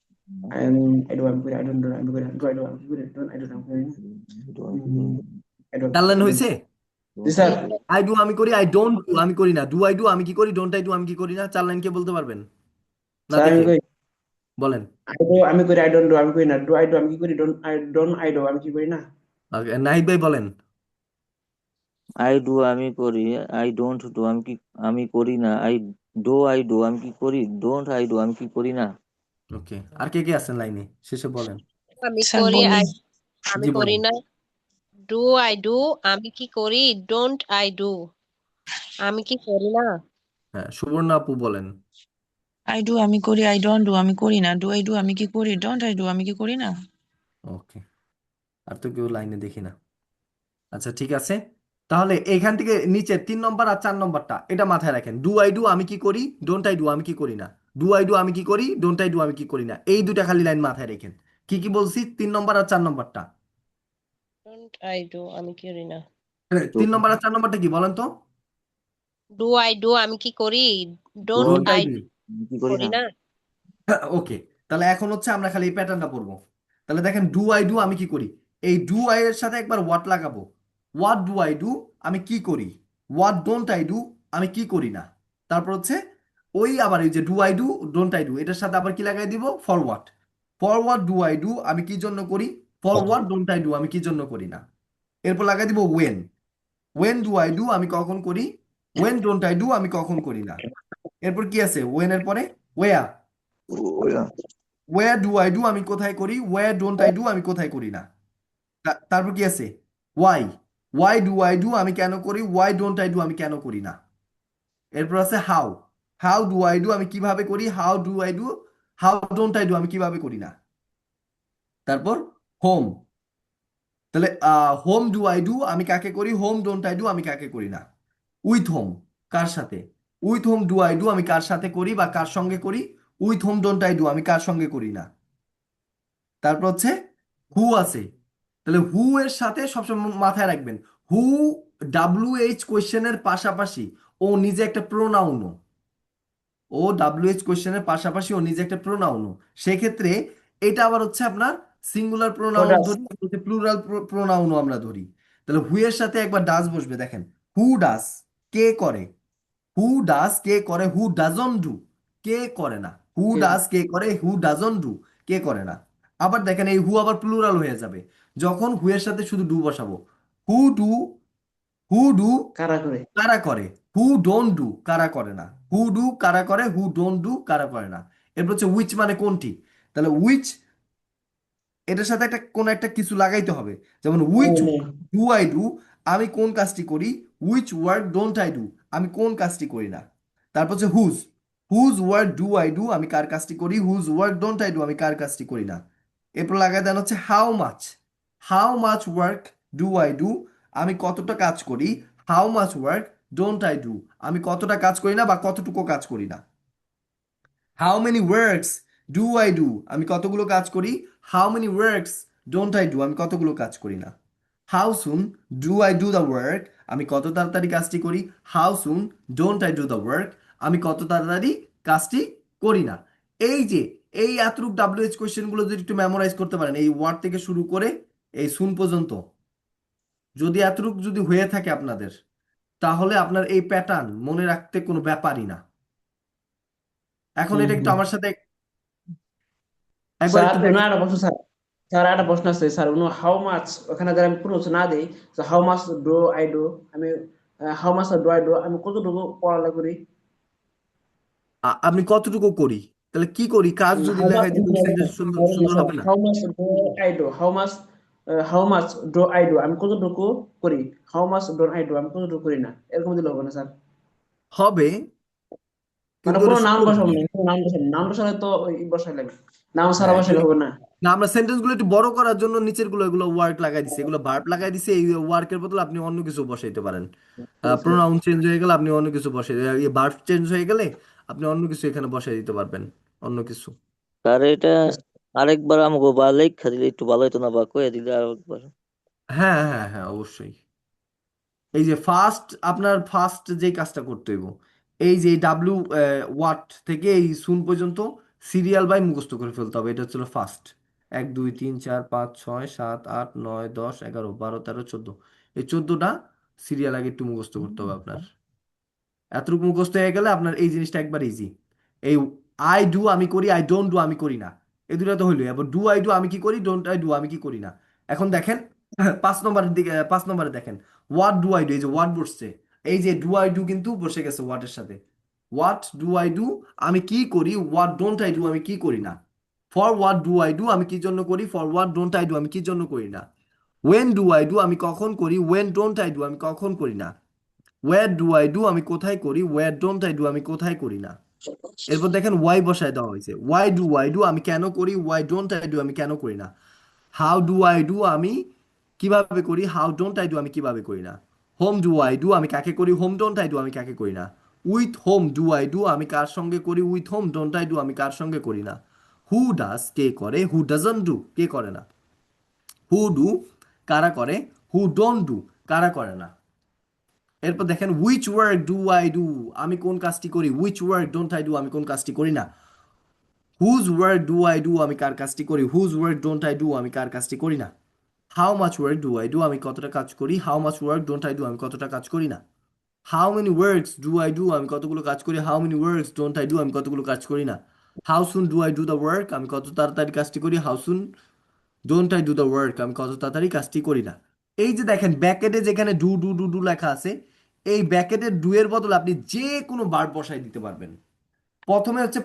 C: I do, I'm good, I don't do, I'm good, do I do, I'm good, don't I do, I'm good. I don't.
A: 4 line হয়েছে।
C: Yes, sir.
A: I do আমি করি, I don't do আমি করি না, do I do আমি কি করি, don't I do আমি কি করি না, 4 লাইন কে বলতে পারবেন না?
C: Sir, I'm
A: দেখে
C: good.
A: বলেন।
C: I do, I'm good, I don't do, I'm good, do I do, I'm good, don't I do, I'm good, না?
A: Okay, নাহিদ ভাই বলেন।
D: আই ডু আমি করি, আই ডোন্ট ডু আমি করি না, আই ডু আমি কি করি, ডোন্ট আই ডু আমি কি করি না।
A: ওকে, আর কে কে আছেন লাইনে, শেষে বলেন।
E: আমি
G: স্যার
E: করি,
G: বলি,
E: আমি
A: জি
E: করি
A: বলেন।
E: না, ডু আই ডু আমি কি করি, ডোন্ট আই ডু আমি কি করি না,
A: হ্যাঁ, সুবর্ণ আপু বলেন।
G: আই ডু আমি করি, আই ডোন্ট ডু আমি করি না, ডু আই ডু আমি কি করি, ডোন্ট আই ডু আমি কি করি না।
A: ওকে, আর তো কেউ লাইনে দেখি না। আচ্ছা, ঠিক আছে, তাহলে এখান থেকে নিচে 3 নম্বর আর 4 নম্বরটা এটা মাথায় রাখেন। ডু আই ডু আমি কি করি, ডোন্ট আই ডু আমি কি করি না, ডু আই ডু আমি কি করি, ডোন্ট আই ডু আমি কি করি না, এই দুটা খালি লাইন মাথায় রাখেন। কি কি বলছি, 3 নম্বর আর 4 নম্বরটা।
E: ডোন্ট আই ডু আমি কি করি না,
A: 3 নম্বর আর 4 নম্বরটা কি বলেন তো?
E: ডু আই ডু আমি কি করি, don't
A: don't I
E: I
A: do.
D: আমি কি করি
E: করি
D: না।
E: না,
A: ওকে, তাহলে এখন হচ্ছে আমরা খালি এই প্যাটার্নটা পড়বো। তাহলে দেখেন, ডু আই ডু আমি কি করি, এই ডু আই এর সাথে একবার হোয়াট লাগাবো। হোয়াট ডু আই ডু আমি কি করি, হোয়াট ডোন্ট আই ডু আমি কি করি না। তারপর হচ্ছে ওই আবার এই যে do I do, don't I do, এটার সাথে আবার কি লাগাই দিব, forward. Forward do I do আমি কি জন্য করি, ফরওয়ার্ড ডোন্ট আই ডু আমি কি জন্য করি না। এরপর লাগাই দিব when. When do I do আমি কখন করি, ওয়েন ডোন্ট আই ডু আমি কখন করি না। এরপর কি আছে, ওয়েন এর পরে ওয়া। ওয়্যার ডু আই ডু আমি কোথায় করি, ওয়্যার ডোন্ট আই ডু আমি কোথায় করি না। তারপর কি আছে, why. Why do I do আমি কেন করি, ওয়াই ডোন্ট আই ডু আমি কেন করি না। এরপর আছে how. How do I do আমি কিভাবে করি, how do I do, how don't I do আমি কিভাবে করি না। তারপর হোম। তাহলে হোম ডু আই ডু আমি কাকে করি, হোম ডোন্ট আই ডু আমি কাকে করি না। উইথ হোম কার সাথে, with whom do I do আমি কার সাথে করি বা কার সঙ্গে করি, with home don't I do আমি কার সঙ্গে করি না। তারপর হচ্ছে হু আছে, তাহলে হু এর সাথে সবসময় মাথায় রাখবেন, হু WH কোয়েশ্চেনের পাশাপাশি ও নিজে একটা প্রোনাউনও, ও WH কোয়েশ্চেনের পাশাপাশি ও নিজে একটা প্রোনাউনও। সেক্ষেত্রে এটা আবার হচ্ছে আপনার সিঙ্গুলার প্রোনাউন
C: Does.
A: ধরি, প্লুরাল প্রোনাউনও আমরা ধরি। তাহলে হু এর সাথে একবার ডাস বসবে, দেখেন হু ডাস কে করে, হু ডাস কে করে, হু ডাজন ডু কে করে না, হু ডাস কে করে, হু ডাজন ডু কে করে না। আবার দেখেন এই হু আবার প্লুরাল হয়ে যাবে যখন হু এর সাথে শুধু ডু বসাবো। হু ডু, হু ডু
C: কারা করে?
A: কারা করে, হু ডোন্ট ডু কারা করে না, হু ডু কারা করে, হু ডোন্ট ডু কারা করে না। এরপর হচ্ছে উইচ মানে কোনটি, তাহলে উইচ এটার সাথে একটা কোন একটা কিছু লাগাইতে হবে, যেমন উইচ ডু আই ডু আমি কোন কাজটি করি, which word don't I do আমি কোন কাজটি করি না। তারপর হচ্ছে whose, whose word do I do আমি কার কাজটি করি, whose word don't I do আমি কার কাজটি করি না। এরপর লাগাই দেন হচ্ছে how much work do I do, আমি কতটা কাজ করি। How much work don't I do, আমি কতটা কাজ করি না বা কতটুকু কাজ করি না। How many works do I do, আমি কতগুলো কাজ করি। How many works don't I do, আমি কতগুলো কাজ করি না। How soon do I do the work, আমি কত তাড়াতাড়ি কাজটি করি। How soon don't I do the work, আমি কত তাড়াতাড়ি কাজটি করি না। এই যে এই এতটুক WH কোয়েশ্চেনগুলো যদি একটু মেমোরাইজ করতে পারেন, এই ওয়ার্ড থেকে শুরু করে এই সুন পর্যন্ত, যদি এতটুক যদি হয়ে থাকে আপনাদের, তাহলে আপনার এই প্যাটার্ন মনে রাখতে কোনো ব্যাপারই না। এখন
C: হুম
A: এটা একটু
C: হুম
A: আমার সাথে একবার
C: স্যার
A: একটু
C: উনি
A: দেখেন।
C: একটা প্রশ্ন স্যার, স্যার একটা প্রশ্ন আছে স্যার, উনি হাউ মাচ ওখানে যারা আমি কোনো না দেই, how much do I do, আমি how much do I do, আমি কতটুকু পড়ালেখা করি।
A: আমি কতটুকু করি, তাহলে কি করি কাজ যদি
C: হাউ মাচ
A: লেখায় দিতেন সেন্টেন্স সুন্দর সুন্দর হবে না।
C: How much do I do, how much do I do, আমি কতটুকু করি। How much do I do, আমি কতটুকু করি না, এরকম দিলে হবে না স্যার?
A: হবে,
C: মানে
A: কিন্তু
C: কোনো
A: ওটা
C: নাম
A: সুন্দর
C: বসাবো
A: হবে।
C: না, কোনো নাম বসাবো না, নাম বসালে তো ওই বসাই লাগে, নাম ছাড়া
A: হ্যাঁ
C: বসালে হবে না।
A: না, আমরা সেন্টেন্স গুলো একটু বড় করার জন্য নিচের গুলো এগুলো ওয়ার্ক লাগাই দিছি, এগুলো ভার্ব লাগাই দিছি। এই ওয়ার্কের বদলে আপনি অন্য কিছু বসাইতে পারেন। প্রোনাউন চেঞ্জ হয়ে গেলে আপনি অন্য কিছু বসাই, ভার্ব চেঞ্জ হয়ে গেলে আপনি অন্য কিছু এখানে বসাই দিতে পারবেন, অন্য কিছু।
D: স্যার এটা আরেকবার আমাকে বা লেখা দিলে একটু ভালো হতো না, বা কয়ে দিলে আরেকবার।
A: হ্যাঁ হ্যাঁ হ্যাঁ, অবশ্যই। এই যে আপনার ফার্স্ট যে কাজটা করতে হইব, এই যে ওয়াট থেকে এই সুন পর্যন্ত সিরিয়াল বাই মুখস্থ করে ফেলতে হবে। এটা হচ্ছিল ফার্স্ট। 1 2 3 4 5 6 7 8 9 10 11 12 13 14, এই 14টা সিরিয়াল আগে একটু মুখস্থ করতে হবে আপনার। এতটুকু মুখস্থ হয়ে গেলে আপনার এই জিনিসটা একবার ইজি। এই আই ডু আমি করি, আই ডোন্ট ডু আমি করি না, এই দুটো তো হইলো। এবার ডু আই ডু আমি কি করি, ডোন্ট আই ডু আমি কি করি না। এখন দেখেন 5 নম্বরের দিকে, 5 নম্বরে দেখেন হোয়াট ডু আই ডু, এই যে হোয়াট বসছে, এই যে ডু আই ডু কিন্তু বসে গেছে হোয়াটের সাথে। হোয়াট ডু আই ডু আমি কি করি, হোয়াট ডোন্ট আই ডু আমি কি করি না। For what do I do আমি কি জন্য করি, for what don't I do আমি কি জন্য করি না। ওয়েন ডু আই ডু আমি কখন করি, ওয়েন ডোন্ট আই ডু আমি কখন করি না। ওয়্যার ডু আই ডু আমি কোথায় করি, ওয়্যার ডোন্ট আই ডু আমি কোথায় করি না। এরপর দেখেন ওয়াই বসায় দেওয়া হয়েছে, ওয়াই ডু আই ডু আমি কেন করি, ওয়াই ডোন্ট আই ডু আমি কেন করি না। হাউ ডু আই ডু আমি কিভাবে করি, হাউ ডোন্ট আই ডু আমি কিভাবে করি না। হোম ডু আই ডু আমি কাকে করি, হোম ডোন্ট আই ডু আমি কাকে করি না। With whom do I do আমি কার সঙ্গে করি, with home don't I do আমি কার সঙ্গে করি না। হু ডাজ কে করে, হু ডাজন্ট ডু কে করে না। হু ডু কারা করে, হু ডোন্ট ডু কারা করে না। এরপর দেখেন which work do I do আমি কোন কাজটি করি, which work don't I do আমি কোন কাজটি করি না। Whose work do I do আমি কার কাজটি করি, whose work don't I do আমি কার কাজটি করি না। How much work do I do আমি কতটা কাজ করি, how much work don't I do আমি কতটা কাজ করি না। How many works do I do আমি কতগুলো কাজ করি, how many works don't I do আমি কতগুলো কাজ করি না। How soon do I do the work আমি কত তাড়াতাড়ি কাজটি করি, how soon don't I do the work আমি কত তাড়াতাড়ি কাজটি করি না। এই যে দেখেন ব্যাকেটে যেখানে ডু ডু ডু ডু লেখা আছে, এই ব্যাকেটের ডু এর বদলে আপনি যে কোনো ভার্ব বসাই দিতে পারবেন।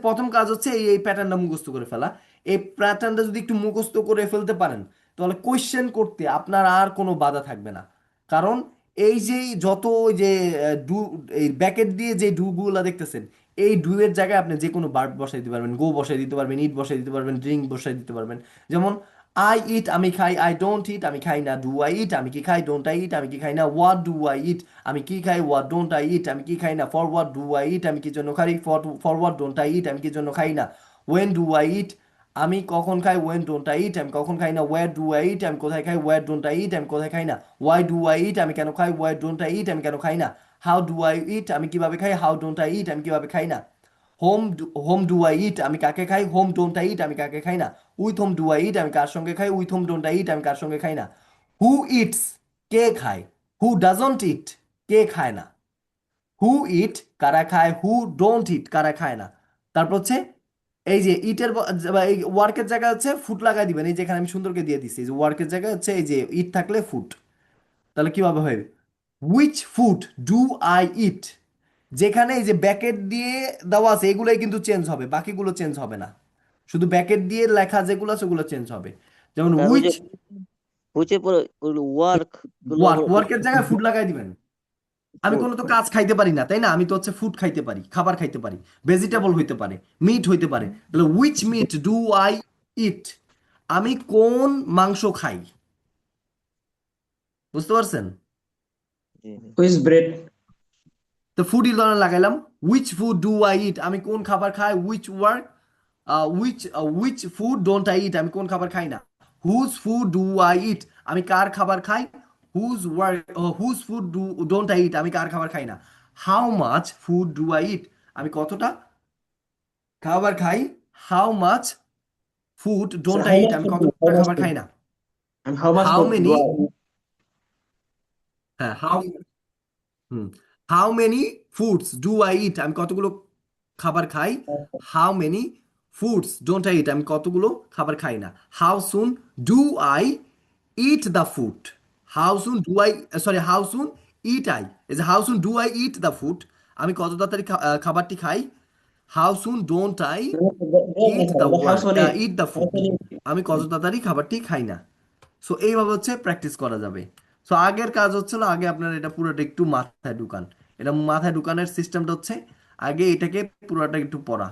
A: প্রথম কাজ হচ্ছে এই এই প্যাটার্নটা মুখস্থ করে ফেলা। এই প্যাটার্নটা যদি একটু মুখস্থ করে ফেলতে পারেন, তাহলে কোয়েশ্চেন করতে আপনার আর কোনো বাধা থাকবে না। কারণ এই যে যত ওই যে ডু, এই ব্যাকেট দিয়ে যে ডু গুলা দেখতেছেন, এই ডু এর জায়গায় আপনি যে কোনো ভার্ব বসাই দিতে পারবেন, গো বসাই দিতে পারবেন, ইট বসাই দিতে পারবেন, ড্রিঙ্ক বসাই দিতে পারবেন। যেমন আই ইট আমি খাই, আই ডোন্ট ইট আমি খাই না। ডু আই ইট আমি কি খাই, ডোন্ট আই ইট আমি কি খাই না। হোয়াট ডু আই ইট আমি কি খাই, হোয়াট ডোন্ট আই ইট আমি কি খাই না। For what do I eat আমি কি জন্য খাই, for what don't I eat আমি কি জন্য খাই না। ওয়েন ডু আই ইট আমি কখন খাই, ওয়েন ডোন্ট আই ইট আমি কখন খাই না। ওয়্যার ডু আই ইট আমি কোথায় খাই, ওয়্যার ডোন্ট আই ইট আমি কোথায় খাই না। ওয়াই ডু আই ইট আমি কেন খাই, ওয়াই ডোন্ট আই ইট আমি কেন খাই না। হাউ ডু আই ইট আমি কিভাবে খাই, হাউ ডোন্ট আই ইট আমি কিভাবে খাই না। হোম ডু আই ইট আমি কাকে খাই, হোম ডোন্ট আই ইট আমি কাকে খাই না। With whom do I eat আমি কার সঙ্গে খাই, with home don't I eat আমি কার সঙ্গে খাই না। হু ইটস কে খায়, হু ডাজন্ট ইট কে খায় না। হু ইট কারা খায়, হু ডোন্ট ইট কারা খায় না। তারপর হচ্ছে এই যে ইটের এই ওয়ার্কের জায়গায় হচ্ছে ফুট লাগাই দিবেন, এই যেখানে আমি সুন্দরকে দিয়ে দিচ্ছি, যে ওয়ার্কের জায়গায় হচ্ছে এই যে ইট থাকলে ফুট। তাহলে কিভাবে হবে, হুইচ ফুড ডু আই ইট, যেখানে এই যে ব্যাকেট দিয়ে দেওয়া আছে এগুলোই কিন্তু চেঞ্জ হবে, বাকিগুলো চেঞ্জ হবে না। শুধু ব্যাকেট দিয়ে লেখা যেগুলো আছে ওগুলো চেঞ্জ হবে। যেমন
D: স্যার ওই যে
A: হুইচ
D: হুইচে পরে ওয়ার্ক গুলো
A: ওয়ার্কের জায়গায় ফুড লাগাই দিবেন। আমি
D: ফুড।
A: কোনো তো কাজ খাইতে পারি না, তাই না, আমি তো হচ্ছে ফুড খাইতে পারি, খাবার খাইতে পারি, ভেজিটেবল হইতে পারে, মিট হইতে পারে। তাহলে which meat do I eat আমি কোন মাংস খাই? বুঝতে পারছেন?
D: জি জি।
C: Which bread?
A: তো ফুড ইলনের লাগাইলাম, which food do I eat, আমি কোন খাবার খাই, which food don't I eat, আমি কোন খাবার খাই না। Whose food do I eat, আমি কার খাবার খাই। Whose food don't I eat, আমি কার খাবার খাই না। How much food do I eat, আমি কতটা খাবার খাই। How much food
C: Sir,
A: don't I
C: how
A: it,
C: much
A: আমি
C: food?
A: কতটা
C: How much
A: খাবার
C: food?
A: খাই না।
C: And how much
A: how
C: food do
A: many,
C: I eat?
A: হ্যাঁ হুম how many foods do I eat, আমি কতগুলো খাবার খাই। How many foods don't I eat, আমি কতগুলো খাবার খাই না। How soon do I eat the food, how soon do I, sorry how soon eat I, how soon do I eat the food, আমি কত তাড়াতাড়ি খাবারটি খাই। How soon don't I eat the
C: The house only.
A: It the
C: House
A: food,
C: only.
A: আমি কত তাড়াতাড়ি খাবারটি খাই না। সো এইভাবে হচ্ছে প্র্যাকটিস করা যাবে। সো আগের কাজ হচ্ছিল, আগে আপনার এটা পুরোটা একটু মাথায় ঢুকান। এটা মাথায় ঢুকানোর সিস্টেমটা হচ্ছে, আগে এটাকে পুরোটা একটু পড়া।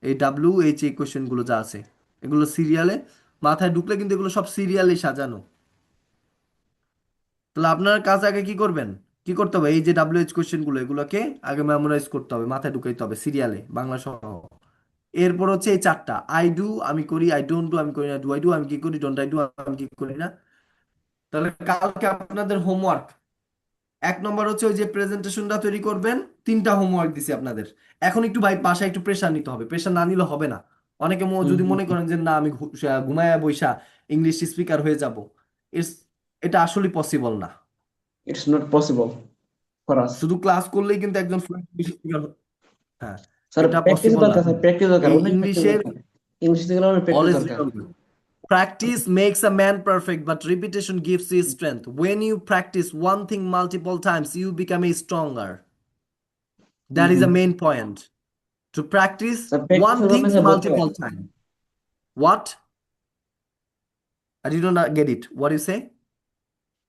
A: এই WH এই কোয়েশ্চেনগুলো যা আছে, এগুলো সিরিয়ালে মাথায় ঢুকলে কিন্তু এগুলো সব সিরিয়ালে সাজানো। তাহলে আপনার কাজ আগে কি করবেন, কি করতে হবে, এই যে WH কোয়েশ্চেনগুলো এগুলোকে আগে মেমোরাইজ করতে হবে, মাথায় ঢুকাইতে হবে সিরিয়ালে, বাংলা সহ। এরপর হচ্ছে এই চারটা, আই ডু আমি করি, আই ডোন্ট ডু আমি করি না, ডু আই ডু আমি কি করি, ডোন্ট আই ডু আমি কি করি না। তাহলে কালকে আপনাদের হোমওয়ার্ক 1 নম্বর হচ্ছে ওই যে প্রেজেন্টেশনটা তৈরি করবেন। 3টা হোমওয়ার্ক দিছি আপনাদের। এখন একটু ভাই বাসায় একটু প্রেশার নিতে হবে, প্রেশার না নিলে হবে না। অনেকে যদি মনে করেন যে না আমি ঘুমায়া বৈশা ইংলিশ স্পিকার হয়ে যাব, ইটস এটা আসলে পসিবল না।
C: It's not possible for us.
A: শুধু ক্লাস করলেই কিন্তু একজন ফ্লুয়েন্ট ইংলিশ স্পিকার, হ্যাঁ,
C: Sir,
A: এটা
C: practice
A: পসিবল না।
C: দরকার, স্যার প্র্যাকটিস দরকার,
A: এই
C: অনেক প্র্যাকটিস
A: ইংলিশের
C: দরকার। ইংলিশ থেকে অনেক প্র্যাকটিস
A: always
C: দরকার।
A: remember, practice makes a man perfect, but repetition gives you strength. When you practice one thing multiple times, you become a stronger. That is the main point. To practice
C: sir practice
A: one
C: এর জন্য
A: things
C: sir বলতে হয়।
A: multiple times. What? I did not get it. What do you say?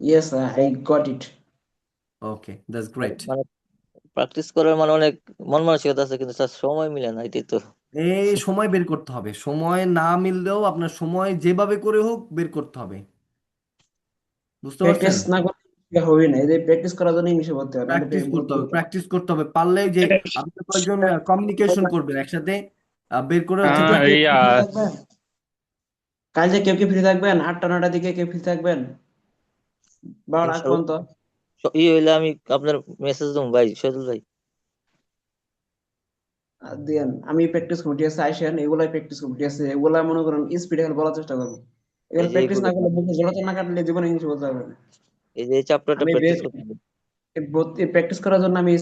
C: Yes, I got it.
A: Okay, that's great.
D: মানে practice করার মানে অনেক মন মানসিকতা আছে, কিন্তু স্যার সময় মিলে না, এটাই তো।
A: এই সময় বের করতে হবে, সময় না মিললেও আপনার সময় যেভাবে করে হোক বের করতে হবে। বুঝতে
C: প্র্যাকটিস
A: পারছেন?
C: না করলে হবে না, এই যে প্র্যাকটিস করার জন্য ইংলিশে বলতে হয়, নাহলে
A: প্র্যাকটিস করতে হবে,
C: বলতে
A: প্র্যাকটিস করতে হবে। পারলে যে আপনি কয়েকজন কমিউনিকেশন করবেন একসাথে, বের করে হচ্ছে
C: কাল যে
F: ইয়া
C: ফ্রি থাকবেন, কাল যে কেউ ফ্রি থাকবেন 8টা 9টার দিকে কেউ ফ্রি থাকবেন 12টা আগ
D: ইনশাল্লাহ
C: পর্যন্ত।
D: হইলে আমি আপনার মেসেজ দেবো ভাই, শহীদুল ভাই।
C: আর দেন আমি প্র্যাকটিস কমিটি আছে, আইসেন এগুলাই প্র্যাকটিস কমিটি আছে, এগুলা মনে করেন স্পিডে বলার চেষ্টা করবো।
D: এই
C: এগুলো
D: যে
C: প্র্যাকটিস
D: এইগুলো
C: না করলে মুখে জড়তা না কাটলে জীবনে ইংলিশ বলতে হবে না।
D: এই যে এই চ্যাপ্টারটা
C: আমি
D: প্র্যাকটিস করতে হবে।
C: প্র্যাকটিস করার জন্য আমি